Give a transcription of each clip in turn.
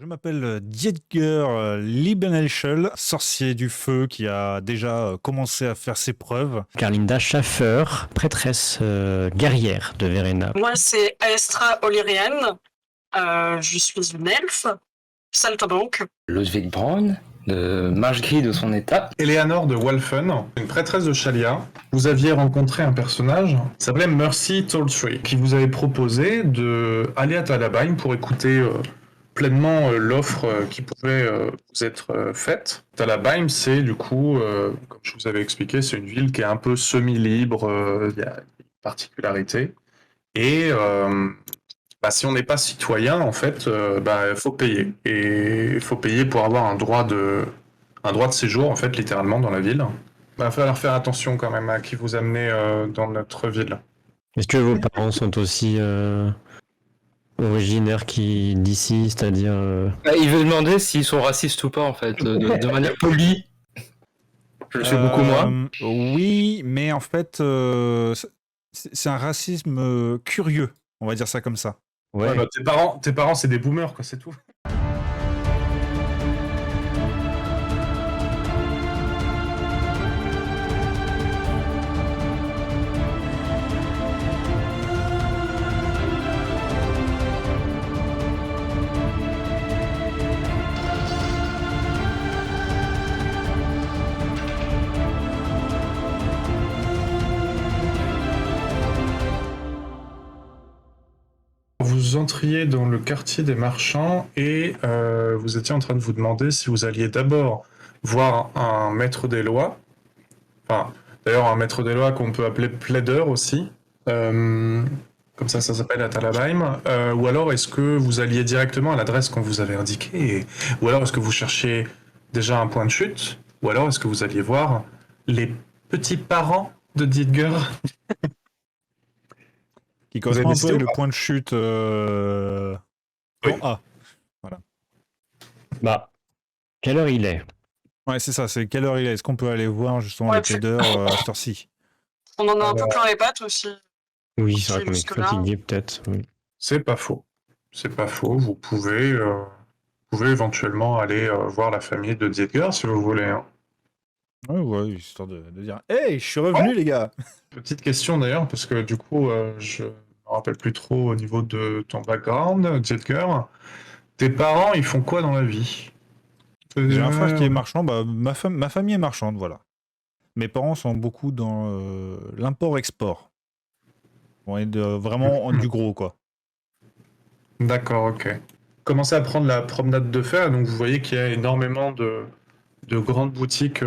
Je m'appelle Dietger Liebenelschel, sorcier du feu qui a déjà commencé à faire ses preuves. Carlinda Schaffer, prêtresse guerrière de Verena. Moi, c'est Aestra O'Leary. Je suis une elfe, saltimbanque. Ludwig Braun, de mage gris de son état. Eleanor de Walfen, une prêtresse de Shalia. Vous aviez rencontré un personnage qui s'appelait Mercy Talltree, qui vous avait proposé d'aller à Talabheim pour écouter pleinement l'offre qui pouvait vous être faite. Talabheim, c'est du coup, comme je vous avais expliqué, c'est une ville qui est un peu semi-libre, il y a une particularité. Et si on n'est pas citoyen, en fait, il faut payer. Et il faut payer pour avoir un droit de séjour, en fait, littéralement, dans la ville. Il va falloir faire attention quand même à qui vous amenez dans notre ville. Est-ce que vos parents sont aussi originaires d'ici, c'est-à-dire... Il veut demander s'ils sont racistes ou pas, en fait, de manière polie. Je le suis beaucoup moins. Oui, mais en fait, c'est un racisme curieux, on va dire ça comme ça. Ouais. Tes parents, c'est des boomers, quoi, c'est tout. Vous entriez dans le quartier des marchands et vous étiez en train de vous demander si vous alliez d'abord voir un maître des lois, enfin, d'ailleurs un maître des lois qu'on peut appeler plaideur aussi, comme ça s'appelle à Talabheim, ou alors est-ce que vous alliez directement à l'adresse qu'on vous avait indiquée, ou alors est-ce que vous cherchiez déjà un point de chute, ou alors est-ce que vous alliez voir les petits-parents de Dietger? Qui correspond un peu décidé avec ou le pas point de chute Oui. en A. Bah, quelle heure il est? Ouais, c'est ça, c'est quelle heure il est. Est-ce qu'on peut aller voir justement Ouais, les plaideurs à cette heure-ci? On en a un peu plein les pattes aussi. Oui, c'est vrai qu'on est Jusque-là. fatigué peut-être. Oui. C'est pas faux. C'est pas faux. Vous pouvez éventuellement aller voir la famille de Dietger si vous voulez. Hein. Ouais, histoire de dire « Hey, je suis revenu, les gars !» Petite question d'ailleurs, parce que du coup, je me rappelle plus trop au niveau de ton background, Dietger. Tes parents, ils font quoi dans la vie? J'ai un frère qui est marchand, ma famille est marchande, voilà. Mes parents sont beaucoup dans l'import-export. On est vraiment du gros, quoi. D'accord, ok. Commencez à prendre la promenade de fer, donc vous voyez qu'il y a énormément de grandes boutiques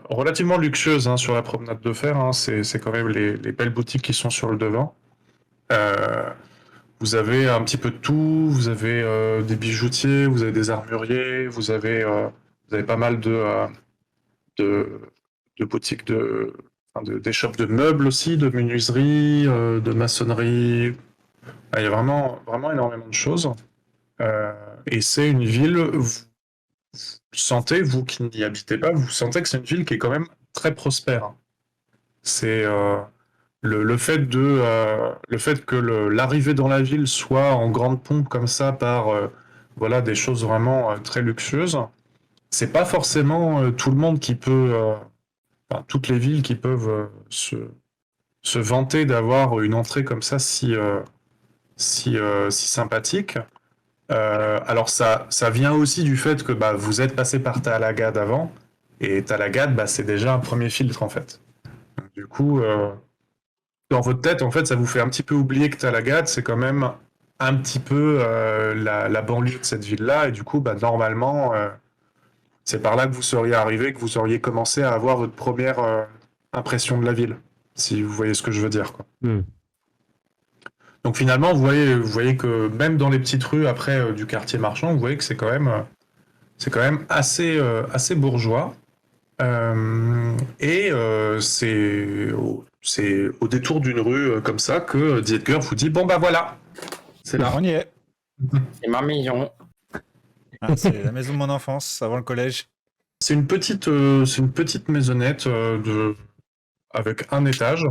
relativement luxueuses hein, sur la promenade de fer. Hein. C'est quand même les belles boutiques qui sont sur le devant. Vous avez un petit peu de tout, vous avez des bijoutiers, vous avez des armuriers, vous avez pas mal de boutiques des shops de meubles aussi, de menuiserie, de maçonnerie. Il y a vraiment, vraiment énormément de choses. Et c'est une ville, vous sentez, vous qui n'y habitez pas, vous sentez que c'est une ville qui est quand même très prospère. C'est le fait que l'arrivée dans la ville soit en grande pompe comme ça par voilà des choses vraiment très luxueuses. C'est pas forcément tout le monde qui peut, toutes les villes qui peuvent se vanter d'avoir une entrée comme ça si sympathique. Alors ça vient aussi du fait que vous êtes passé par Talagad avant, et Talagad, c'est déjà un premier filtre en fait. Donc, du coup, dans votre tête, en fait, ça vous fait un petit peu oublier que Talagad, c'est quand même un petit peu la banlieue de cette ville-là, et du coup, normalement, c'est par là que vous seriez arrivé, que vous auriez commencé à avoir votre première impression de la ville, si vous voyez ce que je veux dire, quoi. Donc finalement, vous voyez que même dans les petites rues après du quartier marchand, vous voyez que c'est quand même assez bourgeois. C'est au détour d'une rue comme ça que Dietger vous dit bon voilà, c'est là. On y est. C'est ma maison. Ah, c'est la maison de mon enfance, avant le collège. C'est une petite maisonnette avec un étage,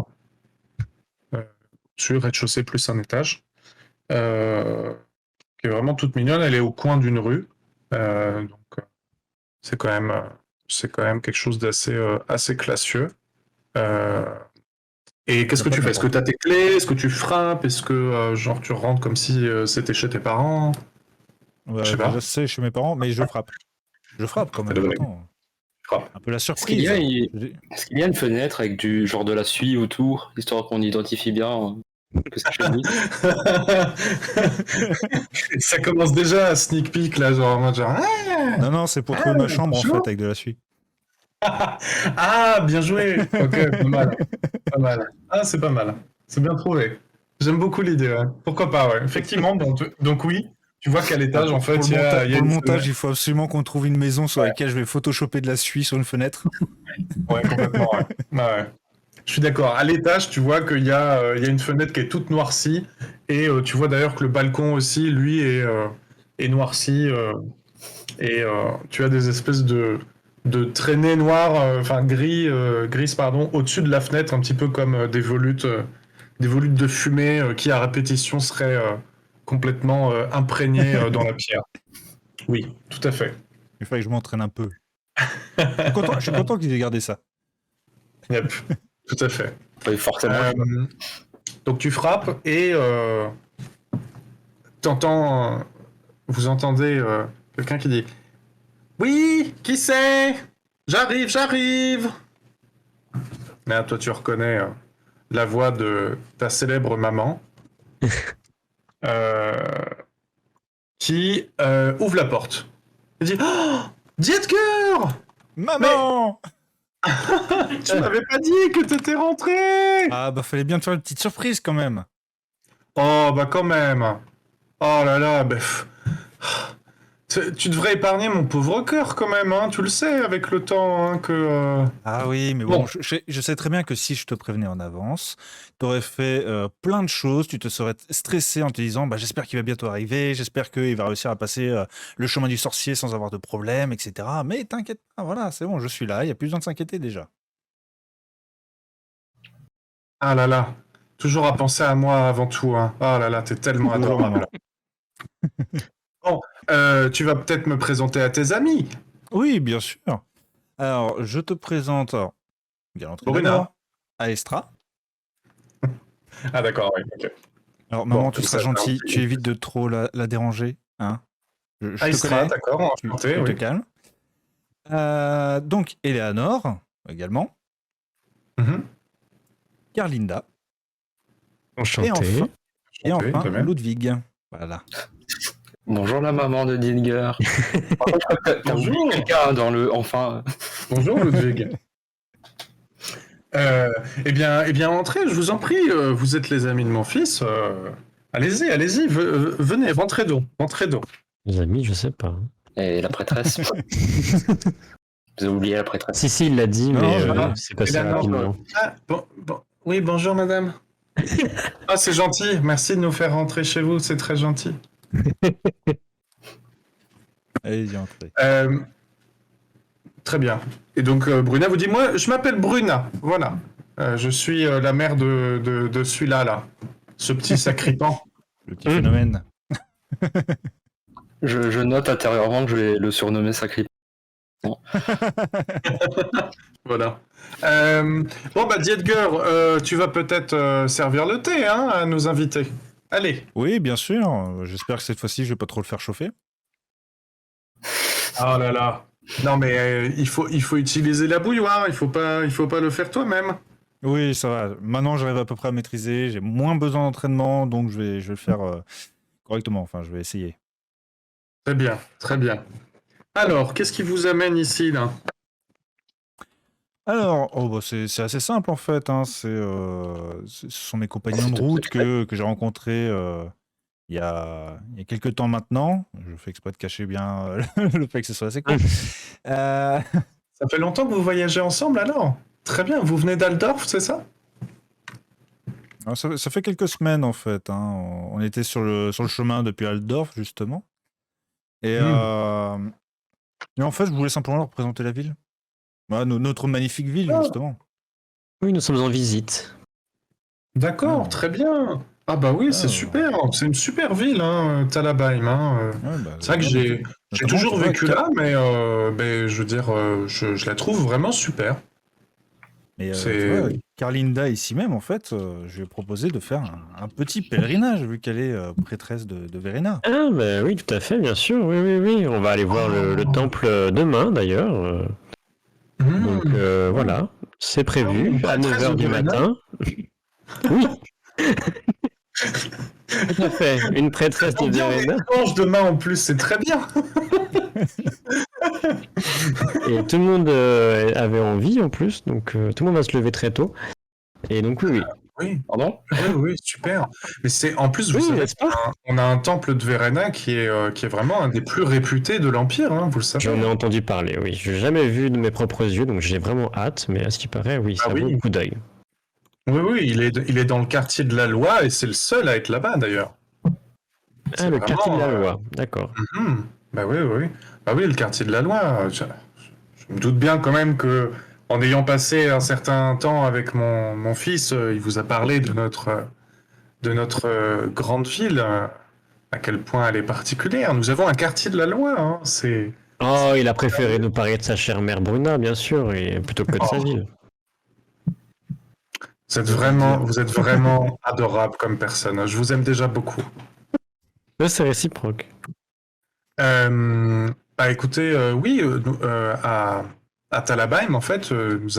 sur rez-de-chaussée plus un étage. qui est vraiment toute mignonne. Elle est au coin d'une rue. Donc, c'est quand même quelque chose d'assez assez classieux. Et qu'est-ce que tu fais? Est-ce que tu as tes clés? Est-ce que tu frappes? Est-ce que genre tu rentres comme si c'était chez tes parents? Ouais, Je sais pas. déjà, c'est chez mes parents, mais je frappe. Je frappe quand même. Ouais. Attends. Frappe. Un peu la Est-ce qu'il surprise. y a, est-ce qu'il y a une fenêtre avec du genre de la suie autour, histoire qu'on identifie bien que c'est chez lui? Ça commence déjà à sneak peek là, genre en mode genre. Non, c'est pour trouver ma chambre en fait avec de la suie. Ah, bien joué. Ok, pas mal. Pas mal. Ah, c'est pas mal. C'est bien trouvé. J'aime beaucoup l'idée. Ouais. Pourquoi pas, ouais. Effectivement, donc oui, tu vois qu'à l'étage, en fait, Pour il y a le une montage, fenêtre. il faut absolument qu'on trouve une maison sur laquelle je vais photoshopper de la suie sur une fenêtre. Ouais, complètement, ouais. Ouais. Je suis d'accord. À l'étage, tu vois qu'il y a une fenêtre qui est toute noircie. Et tu vois d'ailleurs que le balcon aussi, lui, est noirci. Et tu as des espèces de traînées noires, enfin grises, pardon, au-dessus de la fenêtre, un petit peu comme des volutes de fumée qui, à répétition, seraient complètement imprégnées dans la pierre. Oui, tout à fait. Il fallait que je m'entraîne un peu. Je suis content qu'ils aient gardé ça. Yep, tout à fait. Oui, forcément. Donc tu frappes et vous entendez quelqu'un qui dit « Oui, qui c'est? J'arrive !» Là, toi, tu reconnais la voix de ta célèbre maman qui ouvre la porte. Elle dit « Oh, Dietger! Maman! Tu m'avais pas dit que t'étais rentré! Ah bah fallait bien te faire une petite surprise quand même. Oh, bah quand même. Oh là là, bah, tu devrais épargner mon pauvre cœur quand même, hein, tu le sais, avec le temps hein, que... Ah oui, mais bon, je sais très bien que si je te prévenais en avance, t'aurais fait plein de choses, tu te serais stressé en te disant bah, j'espère qu'il va bientôt arriver, j'espère qu'il va réussir à passer le chemin du sorcier sans avoir de problème, etc. Mais t'inquiète pas, voilà, c'est bon, je suis là, il n'y a plus besoin de s'inquiéter déjà. Ah là là, toujours à penser à moi avant tout. Hein. Oh là là, t'es tellement Toujours, adorable. Bon, tu vas peut-être me présenter à tes amis. Oui, bien sûr. Alors, je te présente Galanterie Bruna. d'abord, Aestra. Ah d'accord, oui, ok. Alors, maman, Bon, tu ça, seras gentil, c'est tu évites de trop la déranger, hein. Je te Aestra, connais, d'accord, tu enchanté, te oui. calmes. Donc, Eleanor, également. Mhm. Carlinda. Enchanté. Et Enchanté, enfin, de même. Ludwig. Voilà. Bonjour la maman de Dietger. Par contre, je crois que t'as Bonjour. oublié quelqu'un dans le... Enfin... Bonjour Ludwig. Eh bien, entrez, je vous en prie, vous êtes les amis de mon fils. Allez-y, venez, rentrez donc. Les amis, je sais pas. Et la prêtresse. Vous avez oublié la prêtresse. Si, il l'a dit, Non, mais je- c'est passé Eleanor, rapidement. Ah, oui, bonjour madame. Ah, c'est gentil, merci de nous faire rentrer chez vous, c'est très gentil. Allez-y, entrez. Très bien. Et donc, Bruna vous dit, moi, je m'appelle Bruna, voilà. Je suis la mère de celui-là, là. Ce petit sacripant. Le petit phénomène. Je note intérieurement que je vais le surnommer Sacré. Voilà. Bon, bah, Dietger, tu vas peut-être servir le thé, hein, à nos invités. Allez. Oui, bien sûr. J'espère que cette fois-ci, je vais pas trop le faire chauffer. Oh là là. Non, mais il faut utiliser la bouilloire, il faut pas le faire toi-même. Oui, ça va. Maintenant, j'arrive à peu près à maîtriser. J'ai moins besoin d'entraînement, donc je vais le faire correctement. Enfin, je vais essayer. Très bien, très bien. Alors, qu'est-ce qui vous amène ici, là? Alors, bah, c'est assez simple en fait. Hein. Ce sont mes compagnons de route que j'ai rencontrés il y a quelques temps maintenant. Je fais exprès de cacher bien le fait que ce soit assez court. Ça fait longtemps que vous voyagez ensemble, alors? Très bien, vous venez d'Aldorf, c'est ça? Alors, ça fait quelques semaines en fait. Hein. On était sur le chemin depuis Altdorf justement. Et en fait, je voulais simplement leur présenter la ville. Ouais, notre magnifique ville, justement. Oui, nous sommes en visite. D'accord, très bien. Ah bah oui, Ah, c'est super, c'est une super ville, hein, Talabaim. Hein. ouais, bah, C'est vrai que non, j'ai notamment, toujours tu vois, vécu là, mais je veux dire, je la trouve vraiment super. mais tu vois, C'est Carlinda ici même, en fait, je lui ai proposé de faire un petit pèlerinage, vu qu'elle est prêtresse de Verena. Ah, bah oui, tout à fait, bien sûr. Oui, oui, oui. On va aller voir le Oh. temple demain, d'ailleurs. Donc Mmh. voilà, c'est Ah oui, prévu une à prêtresse 9 h de du Verena. matin. Oui, tout à fait. Une prêtresse Ça de tombe bien, on est Verena. dimanche demain en plus, c'est très bien. Et tout le monde avait envie en plus, donc tout le monde va se lever très tôt. Et donc oui, oui. Oui, Pardon? oui, oui, super. Mais c'est en plus, vous Oui, savez, n'est-ce pas? on a un temple de Verena qui est vraiment un des plus réputés de l'Empire, hein, vous le savez. J'en ai entendu parler, oui. Je n'ai jamais vu de mes propres yeux, donc j'ai vraiment hâte, mais à ce qui paraît, oui, Ah ça vaut le oui, coup d'œil. oui, oui, il est dans le quartier de la Loi et c'est le seul à être là-bas d'ailleurs. Ah, C'est le quartier de vraiment. la loi, d'accord. Bah oui, oui, oui. Bah oui, le quartier de la Loi. Je me doute bien quand même que, en ayant passé un certain temps avec mon fils, il vous a parlé de notre grande ville, à quel point elle est particulière. Nous avons un quartier de la Loi, hein. Oh, il a préféré nous parler de sa chère mère Bruna, bien sûr, et plutôt que de sa Oh, ville. J'ose dire. vous êtes vraiment adorable comme personne, hein. Je vous aime déjà beaucoup. Mais c'est réciproque. Bah écoutez, oui, à Talabaim, en fait, nous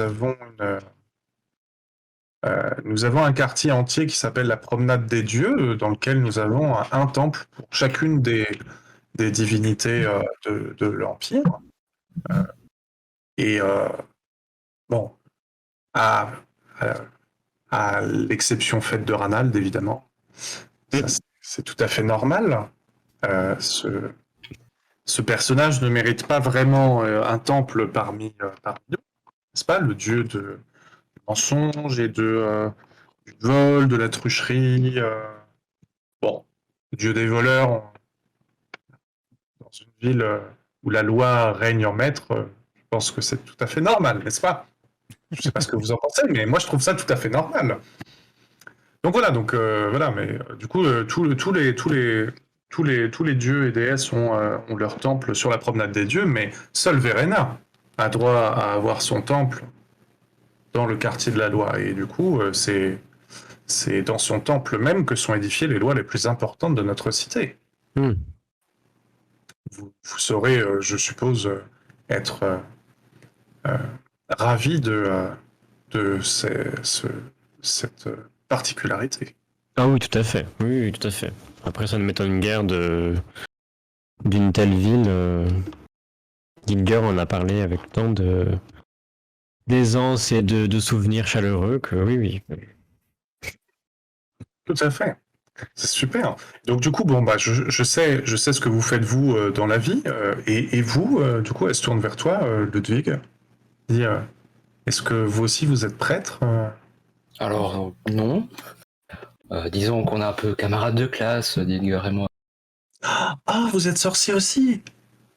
avons un quartier entier qui s'appelle la Promenade des Dieux, dans lequel nous avons un temple pour chacune des divinités de l'Empire. Et bon, à, à, à l'exception faite de Ranald, évidemment, ça c'est tout à fait normal. Euh, ce, ce personnage ne mérite pas vraiment un temple parmi nous, n'est-ce pas? Le dieu du mensonge et du vol, de la trucherie. Bon, le dieu des voleurs, dans une ville où la loi règne en maître, je pense que c'est tout à fait normal, n'est-ce pas? Je ne sais pas ce que vous en pensez, mais moi je trouve ça tout à fait normal. Donc voilà, voilà, mais du coup, tous les dieux et déesses ont leur temple sur la promenade des dieux, mais seul Verena a droit à avoir son temple dans le quartier de la loi. Et du coup, c'est dans son temple même que sont édifiées les lois les plus importantes de notre cité. Hmm. Vous saurez, je suppose, être euh, ravi de cette particularité. Ah oui, tout à fait. Oui, oui, tout à fait. Après, ça ne m'étonne guère d'une telle ville. Gilger en a parlé avec tant d'aisance et de souvenirs chaleureux que oui, oui. Tout à fait. C'est super. Donc du coup, bon bah je sais ce que vous faites vous dans la vie et vous du coup elle se tourne vers toi, Ludwig. Dit, est-ce que vous aussi vous êtes prêtre Alors, non. Disons qu'on est un peu camarades de classe, Dilger et moi. Ah, vous êtes sorcier aussi.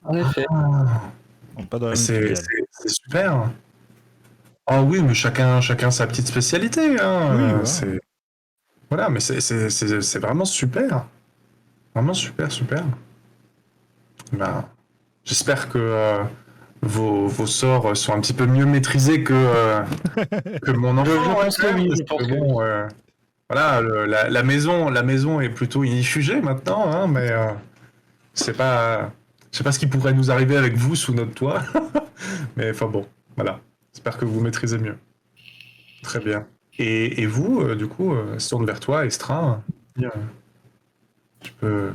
En effet. Ah, Bon, pas dans la même c'est filiale. c'est super. Ah oui, mais chacun sa petite spécialité. Hein. Oui, voilà. C'est voilà, mais c'est vraiment super, vraiment super super. Ben, j'espère que vos sorts sont un petit peu mieux maîtrisés que mon enfant. Je Ouais, pense quand que même, oui, parce je pense que que oui. bon, voilà, la maison est plutôt inifugée maintenant, hein, mais je sais pas ce qui pourrait nous arriver avec vous sous notre toit, mais enfin bon, voilà. J'espère que vous maîtrisez mieux. Très bien. Et vous, du coup, elle se tourne vers toi, Estra. Tu peux,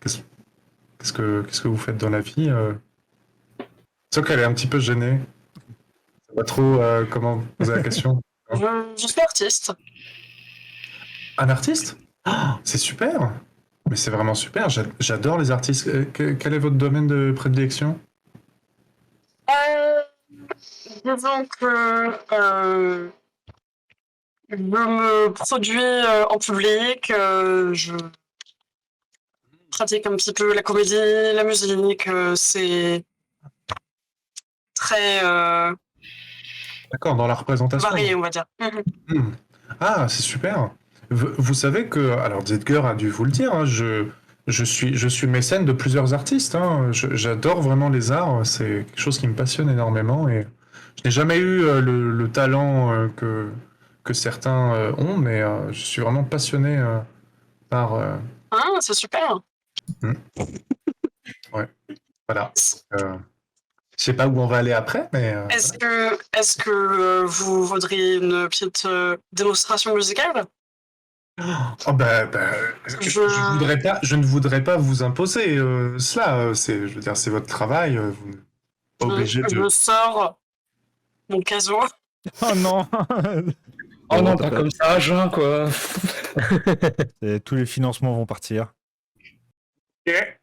qu'est-ce qu'est-ce que vous faites dans la vie C'est sûr qu'elle est un petit peu gênée. Je sais pas trop comment poser la question. Je suis artiste. Un artiste? Ah, c'est super! Mais c'est vraiment super, j'adore les artistes. Quel est votre domaine de prédilection? Euh, disons que je me produis en public, je pratique un petit peu la comédie, la musique, c'est très D'accord, dans la représentation. varié, on va dire. Hmm. Ah, c'est super. Vous savez que, alors Zedger a dû vous le dire, hein, je suis mécène de plusieurs artistes. Hein. J'adore vraiment les arts, c'est quelque chose qui me passionne énormément et je n'ai jamais eu le talent que certains ont, mais je suis vraiment passionné par. Ah, c'est super. Voilà. Je sais pas où on va aller après, mais. Est-ce que vous voudriez une petite démonstration musicale? Oh, je ne voudrais pas vous imposer cela. Je veux dire, c'est votre travail. Vous n'êtes pas obligé de. Je sors mon caso. Oh non. Oh non, t'as pas comme ça, Jean, quoi. Et tous les financements vont partir. Ok.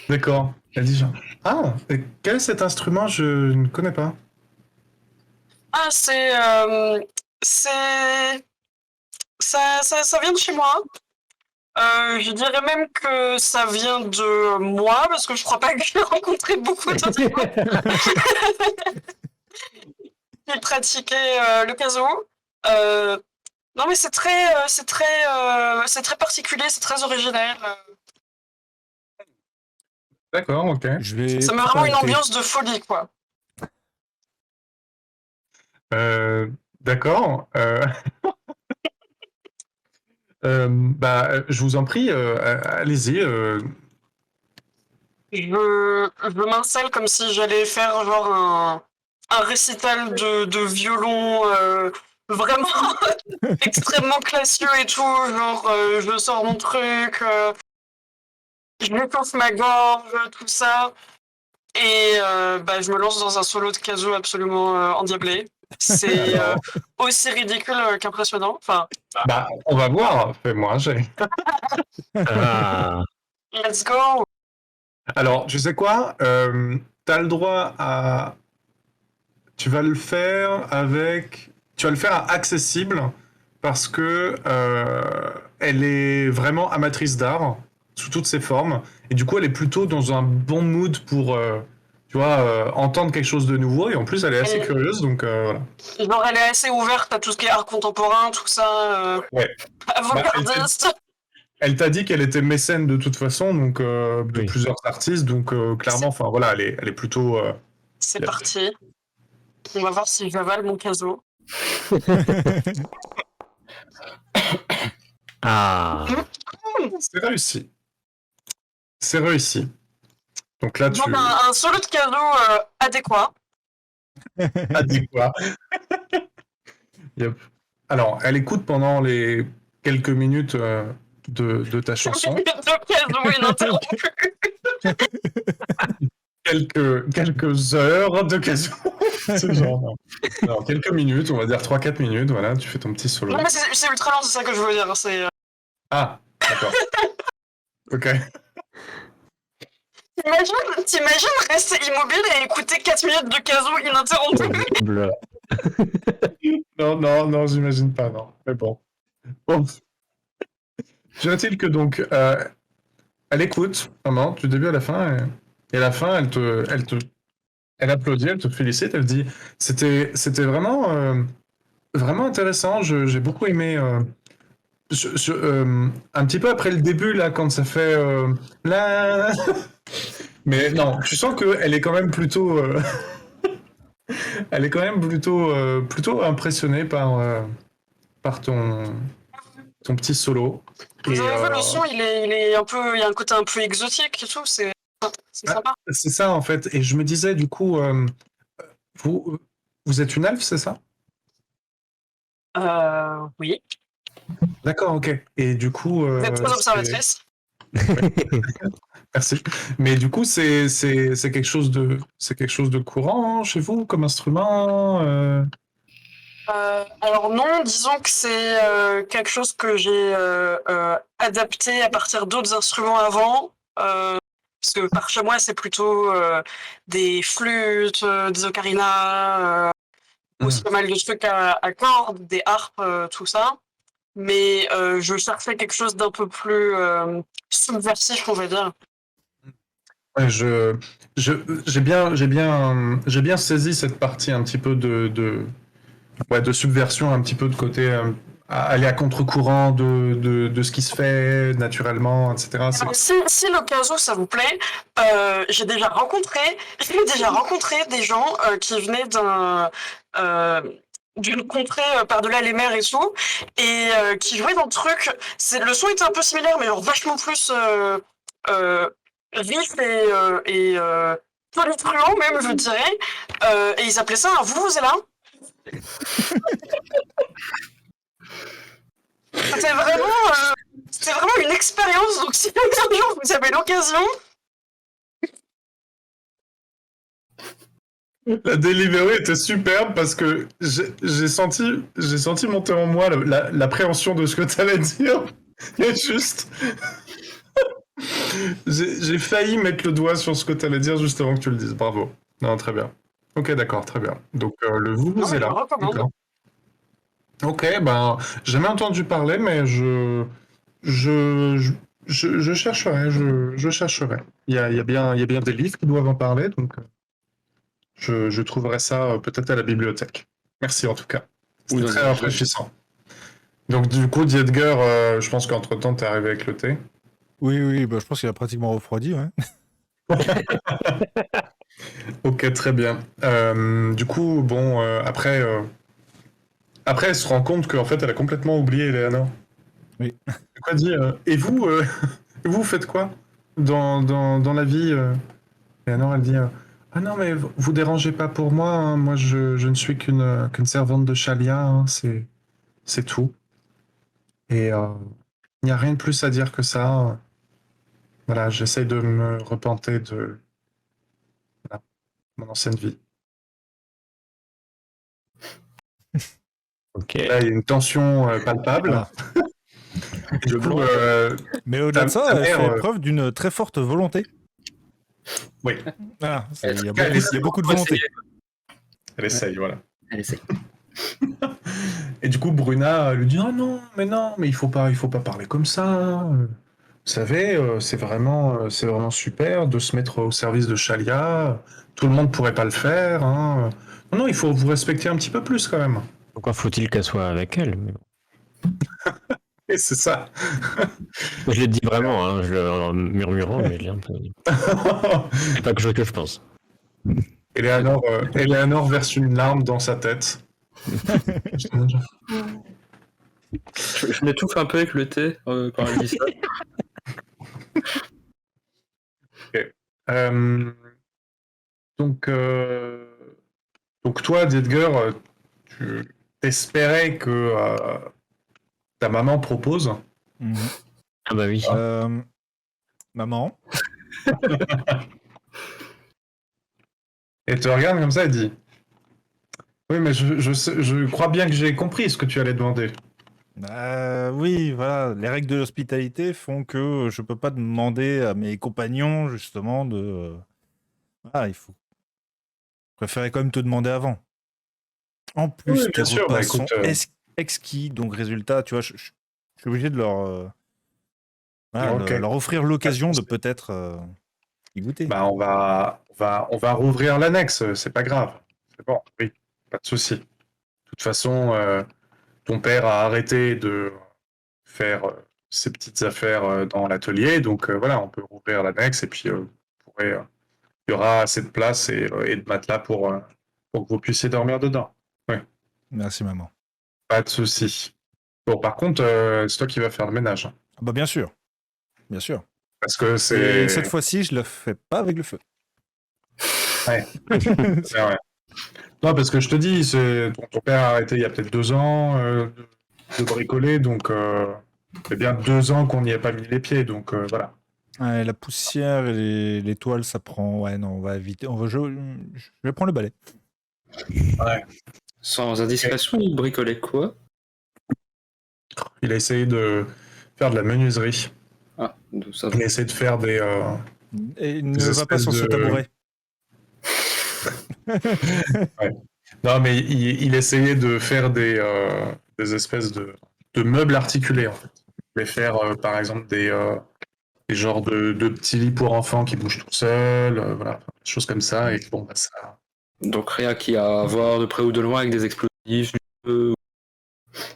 D'accord. Elle dit genre. Ah, et quel est cet instrument? Je ne connais pas. Ah, ça vient de chez moi. Je dirais même que ça vient de moi, parce que je crois pas que j'ai rencontré beaucoup de gens qui pratiquaient le caso. Non, mais c'est très particulier, c'est très original. D'accord, ok. Ça met vraiment une ambiance de folie, quoi. D'accord. Je vous en prie, allez-y. Je m'installe comme si j'allais faire genre un récital de violon vraiment extrêmement classieux et tout. Genre, je sors mon truc, je m'étouffe ma gorge, tout ça. Et je me lance dans un solo de caso absolument endiablé. C'est aussi ridicule qu'impressionnant. Enfin, On va voir. Fais-moi un jet. Ah, let's go! Alors, tu sais quoi? T'as le droit à. Tu vas le faire avec. Tu vas le faire à accessible parce que elle est vraiment amatrice d'art sous toutes ses formes et du coup elle est plutôt dans un bon mood pour tu vois entendre quelque chose de nouveau et en plus elle est assez curieuse donc voilà. Genre, elle est assez ouverte à tout ce qui est art contemporain, tout ça. Ouais. Avant-gardiste. Elle t'a dit qu'elle était mécène de toute façon donc de Oui. plusieurs artistes donc clairement enfin voilà elle est plutôt C'est parti. On va voir si j'avale mon caso. Ah, c'est réussi. C'est réussi. Donc là tu Donc un solo de caso adéquat. adéquat. Yep. Alors, elle écoute pendant les quelques minutes de ta chanson. De caso ininterrompu. Quelques heures d'occasion. C'est genre. Alors, quelques minutes, on va dire 3-4 minutes, voilà, tu fais ton petit solo. Non, mais c'est ultra long, c'est ça que je veux dire. C'est. Ah, d'accord. Ok. T'imagines rester immobile et écouter 4 minutes de caso ininterrompu? horrible. Non, j'imagine pas, non. Mais bon. Bon. J'imagine que donc, elle écoute, vraiment, du début à la fin, et à la fin, elle applaudit, elle te félicite, elle dit c'était vraiment vraiment intéressant, j'ai beaucoup aimé un petit peu après le début là quand ça fait la mais non, tu sens que elle est quand même plutôt elle est quand même plutôt impressionnée par ton petit solo. Vous avez vu le son, il est un peu, il y a un côté un peu exotique et tout, c'est sympa. C'est ça en fait, et je me disais du coup vous êtes une elfe, c'est ça? Oui. D'accord, ok. Et du coup. Vous êtes très observatrice. Merci. Mais du coup, c'est quelque chose de courant chez vous comme instrument Alors non, disons que c'est quelque chose que j'ai adapté à partir d'autres instruments avant. Parce que par chez moi, c'est plutôt des flûtes, des ocarinas, aussi pas mal de trucs à cordes, des harpes, tout ça. Mais je cherchais quelque chose d'un peu plus subversif, on va dire. Ouais, j'ai bien saisi cette partie un petit peu de subversion, un petit peu de côté aller à contre-courant de ce qui se fait naturellement, etc. Alors, si l'occasion ça vous plaît, j'ai déjà rencontré des gens qui venaient d'une contrée par-delà les mers et tout, et qui jouaient dans le truc. Le son était un peu similaire, mais genre vachement plus vif et tonitruant même, je dirais. Et ils appelaient ça un vuvuzela. C'était vraiment une expérience, donc si un jour vous avez l'occasion. La Deliveroo était superbe parce que j'ai senti monter en moi l'appréhension de ce que tu allais dire. Et juste. J'ai failli mettre le doigt sur ce que tu allais dire juste avant que tu le dises. Bravo. Non, très bien. Ok, d'accord, très bien. Donc le vous est là. D'accord. Ok, ben, j'ai jamais entendu parler, mais je chercherai, je chercherai. Il y a bien des livres qui doivent en parler, donc je trouverai ça peut-être à la bibliothèque. Merci en tout cas. C'était très rafraîchissant. Donc du coup, Dietger, je pense qu'entre-temps, t'es arrivé avec le thé. Oui, bah, je pense qu'il a pratiquement refroidi, ouais. Ok, très bien. Du coup, bon, après, elle se rend compte qu'en fait, elle a complètement oublié Eleanor. Oui. Quoi dit et vous, vous faites quoi dans la vie Eleanor, elle dit ah non, mais vous dérangez pas pour moi. Hein. Moi, je ne suis qu'une servante de Shalia. Hein. C'est tout. Et il n'y a rien de plus à dire que ça. Voilà, j'essaye de me repenter de mon ancienne vie. Ok. Là, il y a une tension palpable. Ah. Et du coup, Mais au-delà de ça, ta elle mère, fait preuve d'une très forte volonté. Oui. Ah, il y a Elle beaucoup de volonté. Elle essaye, voilà. Elle essaie. Et du coup, Bruna lui dit ah non, mais il faut pas parler comme ça. Vous savez, c'est vraiment super de se mettre au service de Shalia. Tout le monde pourrait pas le faire. Hein. Non, il faut vous respecter un petit peu plus quand même. Pourquoi faut-il qu'elle soit avec elle? Mais bon. Et c'est ça. Je l'ai dit vraiment, hein, en murmurant, mais je l'ai un peu. C'est pas quelque chose que je pense. Eleanor verse une larme dans sa tête. Je m'étouffe un peu avec le thé quand elle dit ça. Donc toi, Dietger, tu espérais que ta maman propose. Mhm. Ah bah oui. Maman. Et te regarde comme ça et dit oui, mais je crois bien que j'ai compris ce que tu allais demander. Oui, voilà. Les règles de l'hospitalité font que je peux pas demander à mes compagnons, justement, de. Ah, il faut. Je préférais quand même te demander avant. En plus, Oui, tes bien sûr, repas bah, sont écoute, exquis, donc résultat, tu vois, je suis obligé de voilà, ok. leur offrir l'occasion de peut-être y goûter. Bah, on va rouvrir l'annexe, c'est pas grave. C'est bon, oui, pas de souci. De toute façon, ton père a arrêté de faire ses petites affaires dans l'atelier, donc voilà, on peut rouvrir l'annexe et puis il y aura assez de place et de matelas pour que vous puissiez dormir dedans. Oui, Merci, maman. pas de souci. Bon, par contre, c'est toi qui vas faire le ménage. Hein, Ah bah bien sûr. Bien sûr. parce que Et c'est. cette fois-ci, je le fais pas avec le feu. Ouais. C'est vrai. Non, parce que je te dis, ton père a arrêté il y a peut-être 2 ans de bricoler, donc ça fait bien 2 ans qu'on n'y a pas mis les pieds, donc voilà. Ouais, la poussière et les toiles, ça prend. Ouais, non, on va éviter. Je vais prendre le balai. Ouais. Sans indiscrétion, il bricolait quoi? Il a essayé de faire de la menuiserie. Ah, donc ça va. Il a essayé de faire des Et ne des va pas espèces sur ce de- tabouret. Non, mais il essayait de faire des espèces de meubles articulés, en fait. Il voulait faire, par exemple, des genres de petits lits pour enfants qui bougent tout seuls, voilà, des choses comme ça, et bon, bah, ça. Donc rien qui a à voir de près ou de loin avec des explosifs, du feu.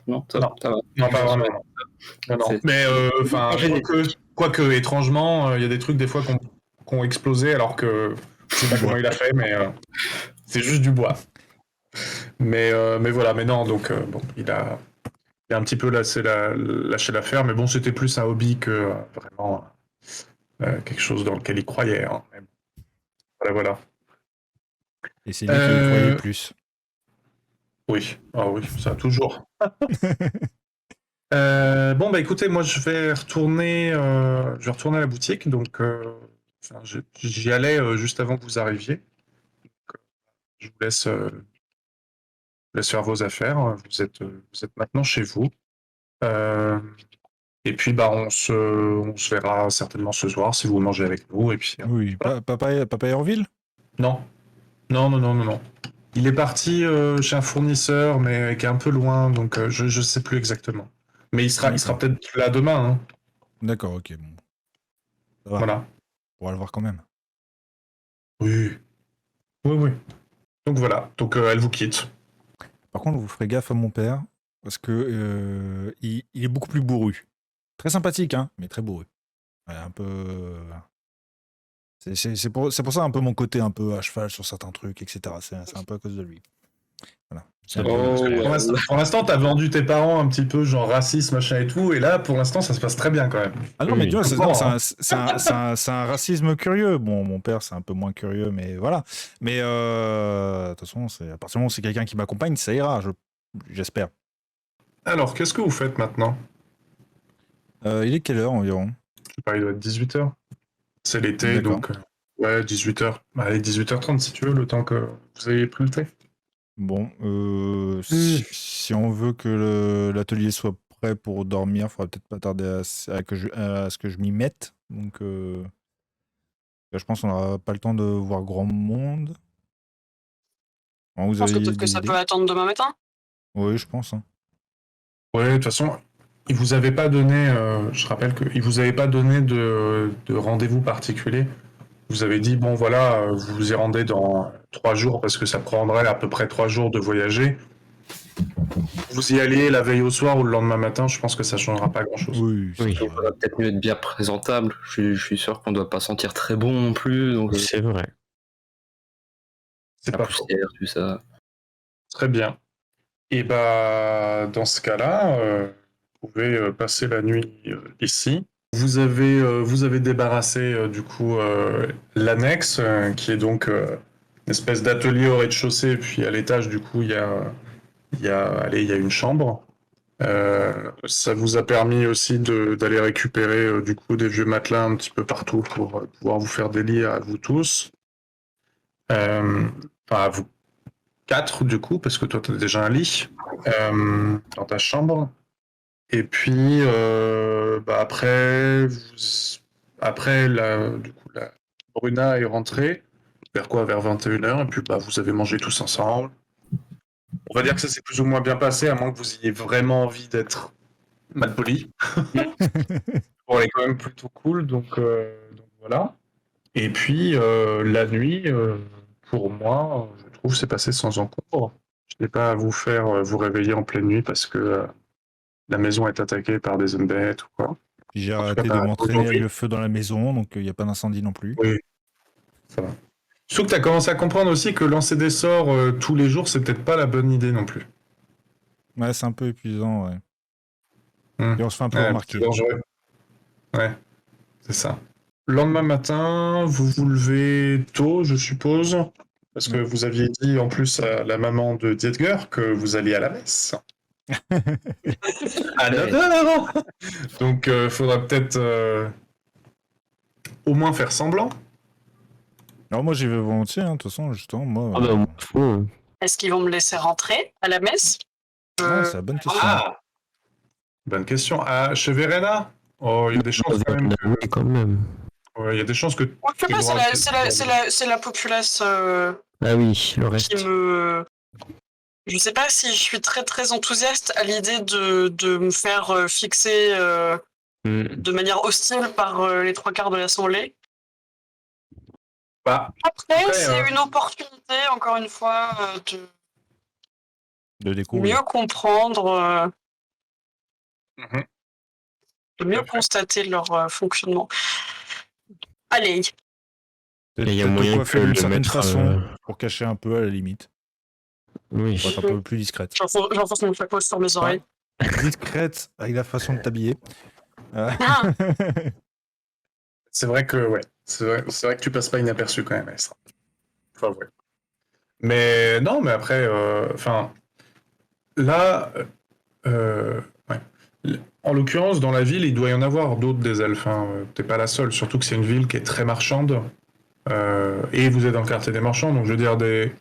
Non, ça, Non. ça va. Non, pas vraiment. Non, non. C'est- Mais enfin, quoique étrangement, il y a des trucs des fois qui ont explosé alors que je sais pas comment il a fait, mais c'est juste du bois. Mais voilà, mais non, donc bon, il a un petit peu lâché l'affaire, mais bon, c'était plus un hobby que vraiment quelque chose dans lequel il croyait. Hein. Mais bon, voilà. Et c'est lui qui y croyait plus. Oui, ah oui, ça toujours. Bon, bah écoutez, moi je vais retourner à la boutique, donc enfin, j'y allais juste avant que vous arriviez. Donc, je vous laisse faire vos affaires. Vous êtes maintenant chez vous. Et puis bah on se verra certainement ce soir si vous mangez avec nous. Et puis Oui, voilà. papa est en ville? Non, non. Il est parti chez un fournisseur, mais qui est un peu loin, donc je sais plus exactement. Mais il sera D'accord. peut-être là demain. Hein. D'accord, ok, bon. Ça va, Voilà. on va le voir quand même. Oui. Donc voilà. Donc elle vous quitte. Par contre, vous ferez gaffe à mon père, parce que il est beaucoup plus bourru. Très sympathique, hein, mais très bourru. Ouais, un peu. C'est pour ça un peu mon côté un peu à cheval sur certains trucs, etc. C'est un peu à cause de lui. Voilà. C'est un peu- Oh, ouais. Pour l'instant, t'as vendu tes parents un petit peu genre raciste, machin et tout, et là, pour l'instant, ça se passe très bien quand même. Ah non, mais Oui. tu vois, Bon, c'est un racisme curieux. Bon, mon père, c'est un peu moins curieux, mais voilà. Mais de toute façon, à partir du moment où c'est quelqu'un qui m'accompagne, ça ira, j'espère. Alors, qu'est-ce que vous faites maintenant? Il est quelle heure environ? Je sais pas, il doit être 18h. C'est l'été, D'accord. donc ouais, 18h. Allez, 18h30 si tu veux, le temps que vous ayez pris le thé. Bon, si on veut que l'atelier soit prêt pour dormir, il faudra peut-être pas tarder à ce que je m'y mette. Donc, je pense qu'on n'aura pas le temps de voir grand monde. Bon, vous Je pense que avez peut-être que des ça idées? peut attendre demain matin. Oui, je pense. Hein. Ouais, de toute façon, il vous avait pas donné, je rappelle qu'il vous avait pas donné de rendez-vous particulier. Vous avez dit, bon voilà, vous vous y rendez dans 3 jours parce que ça prendrait à peu près 3 jours de voyager. Vous y alliez la veille au soir ou le lendemain matin, je pense que ça changera pas grand-chose. Oui, Oui. ça Il va. va peut-être mieux être bien présentable. Je suis sûr qu'on doit pas sentir très bon non plus. Donc, C'est vrai. C'est la pas faux. poussière, tout ça. Très bien. Et bah, dans ce cas-là, vous pouvez passer la nuit ici. Vous avez débarrassé du coup l'annexe, qui est donc une espèce d'atelier au rez-de-chaussée, et puis à l'étage, du coup, allez, il y a une chambre. Ça vous a permis aussi d'aller récupérer du coup des vieux matelas un petit peu partout pour pouvoir vous faire des lits à vous tous. Enfin, à vous 4 du coup, parce que toi tu as déjà un lit dans ta chambre. Et puis bah, après du coup, la Bruna est rentrée vers quoi? Vers 21h, et puis bah, vous avez mangé tous ensemble. On va dire que ça s'est plus ou moins bien passé, à moins que vous ayez vraiment envie d'être mal poli. Bon, elle est quand même plutôt cool, donc voilà. Et puis la nuit, pour moi, je trouve c'est passé sans encombre. Je n'ai pas à vous faire vous réveiller en pleine nuit parce que la maison est attaquée par des zombies ou quoi. Puis j'ai En tout cas, arrêté de pas m'entraîner avec aujourd'hui. le feu dans la maison, donc il n'y a pas d'incendie non plus. Oui, ça va. Sauf que tu as commencé à comprendre aussi que lancer des sorts tous les jours, c'est peut-être pas la bonne idée non plus. Ouais, c'est un peu épuisant, ouais. Et on se fait un peu Ouais, remarquer. c'est dangereux. Ouais, c'est ça. Le lendemain matin, vous vous levez tôt, je suppose, parce que Ouais. vous aviez dit en plus à la maman de Dietger que vous alliez à la messe. À 9h. Donc faudra peut-être au moins faire semblant. Alors moi j'y vais volontiers, hein, de toute façon, justement, moi. Ah bah, moi, faut, hein. Est-ce qu'ils vont me laisser rentrer à la messe? Ah, c'est la bonne question. Ah, bonne question. Ah, chez Verena? Oh, il y a des chances quand même. Oui, quand même. Ouais, il y a des chances que. Ouais, je sais pas, c'est la populace Ah oui, le qui reste. me. Je sais pas si je suis très très enthousiaste à l'idée de me faire fixer de manière hostile par les 3/4 de l'Assemblée. Bah, Après, c'est une opportunité, encore une fois, de De découvrir. mieux comprendre Mhm. De mieux constater leur fonctionnement. Allez, Et il y a Peut-être moyen coiffer que d'une le certaine maître, façon pour cacher un peu à la limite. Oui. Pour être un peu plus discrète. j'enfonce mon chapeau sur mes oreilles. Discrète avec la façon de t'habiller. Ah. C'est vrai que, ouais. C'est vrai que tu passes pas inaperçu quand même, Esra. Faut avouer. Mais non, mais après, enfin, là, ouais. En l'occurrence, dans la ville, il doit y en avoir d'autres des elfes. Hein. T'es pas la seule, surtout que c'est une ville qui est très marchande. Et vous êtes dans le quartier des marchands, donc je veux dire, des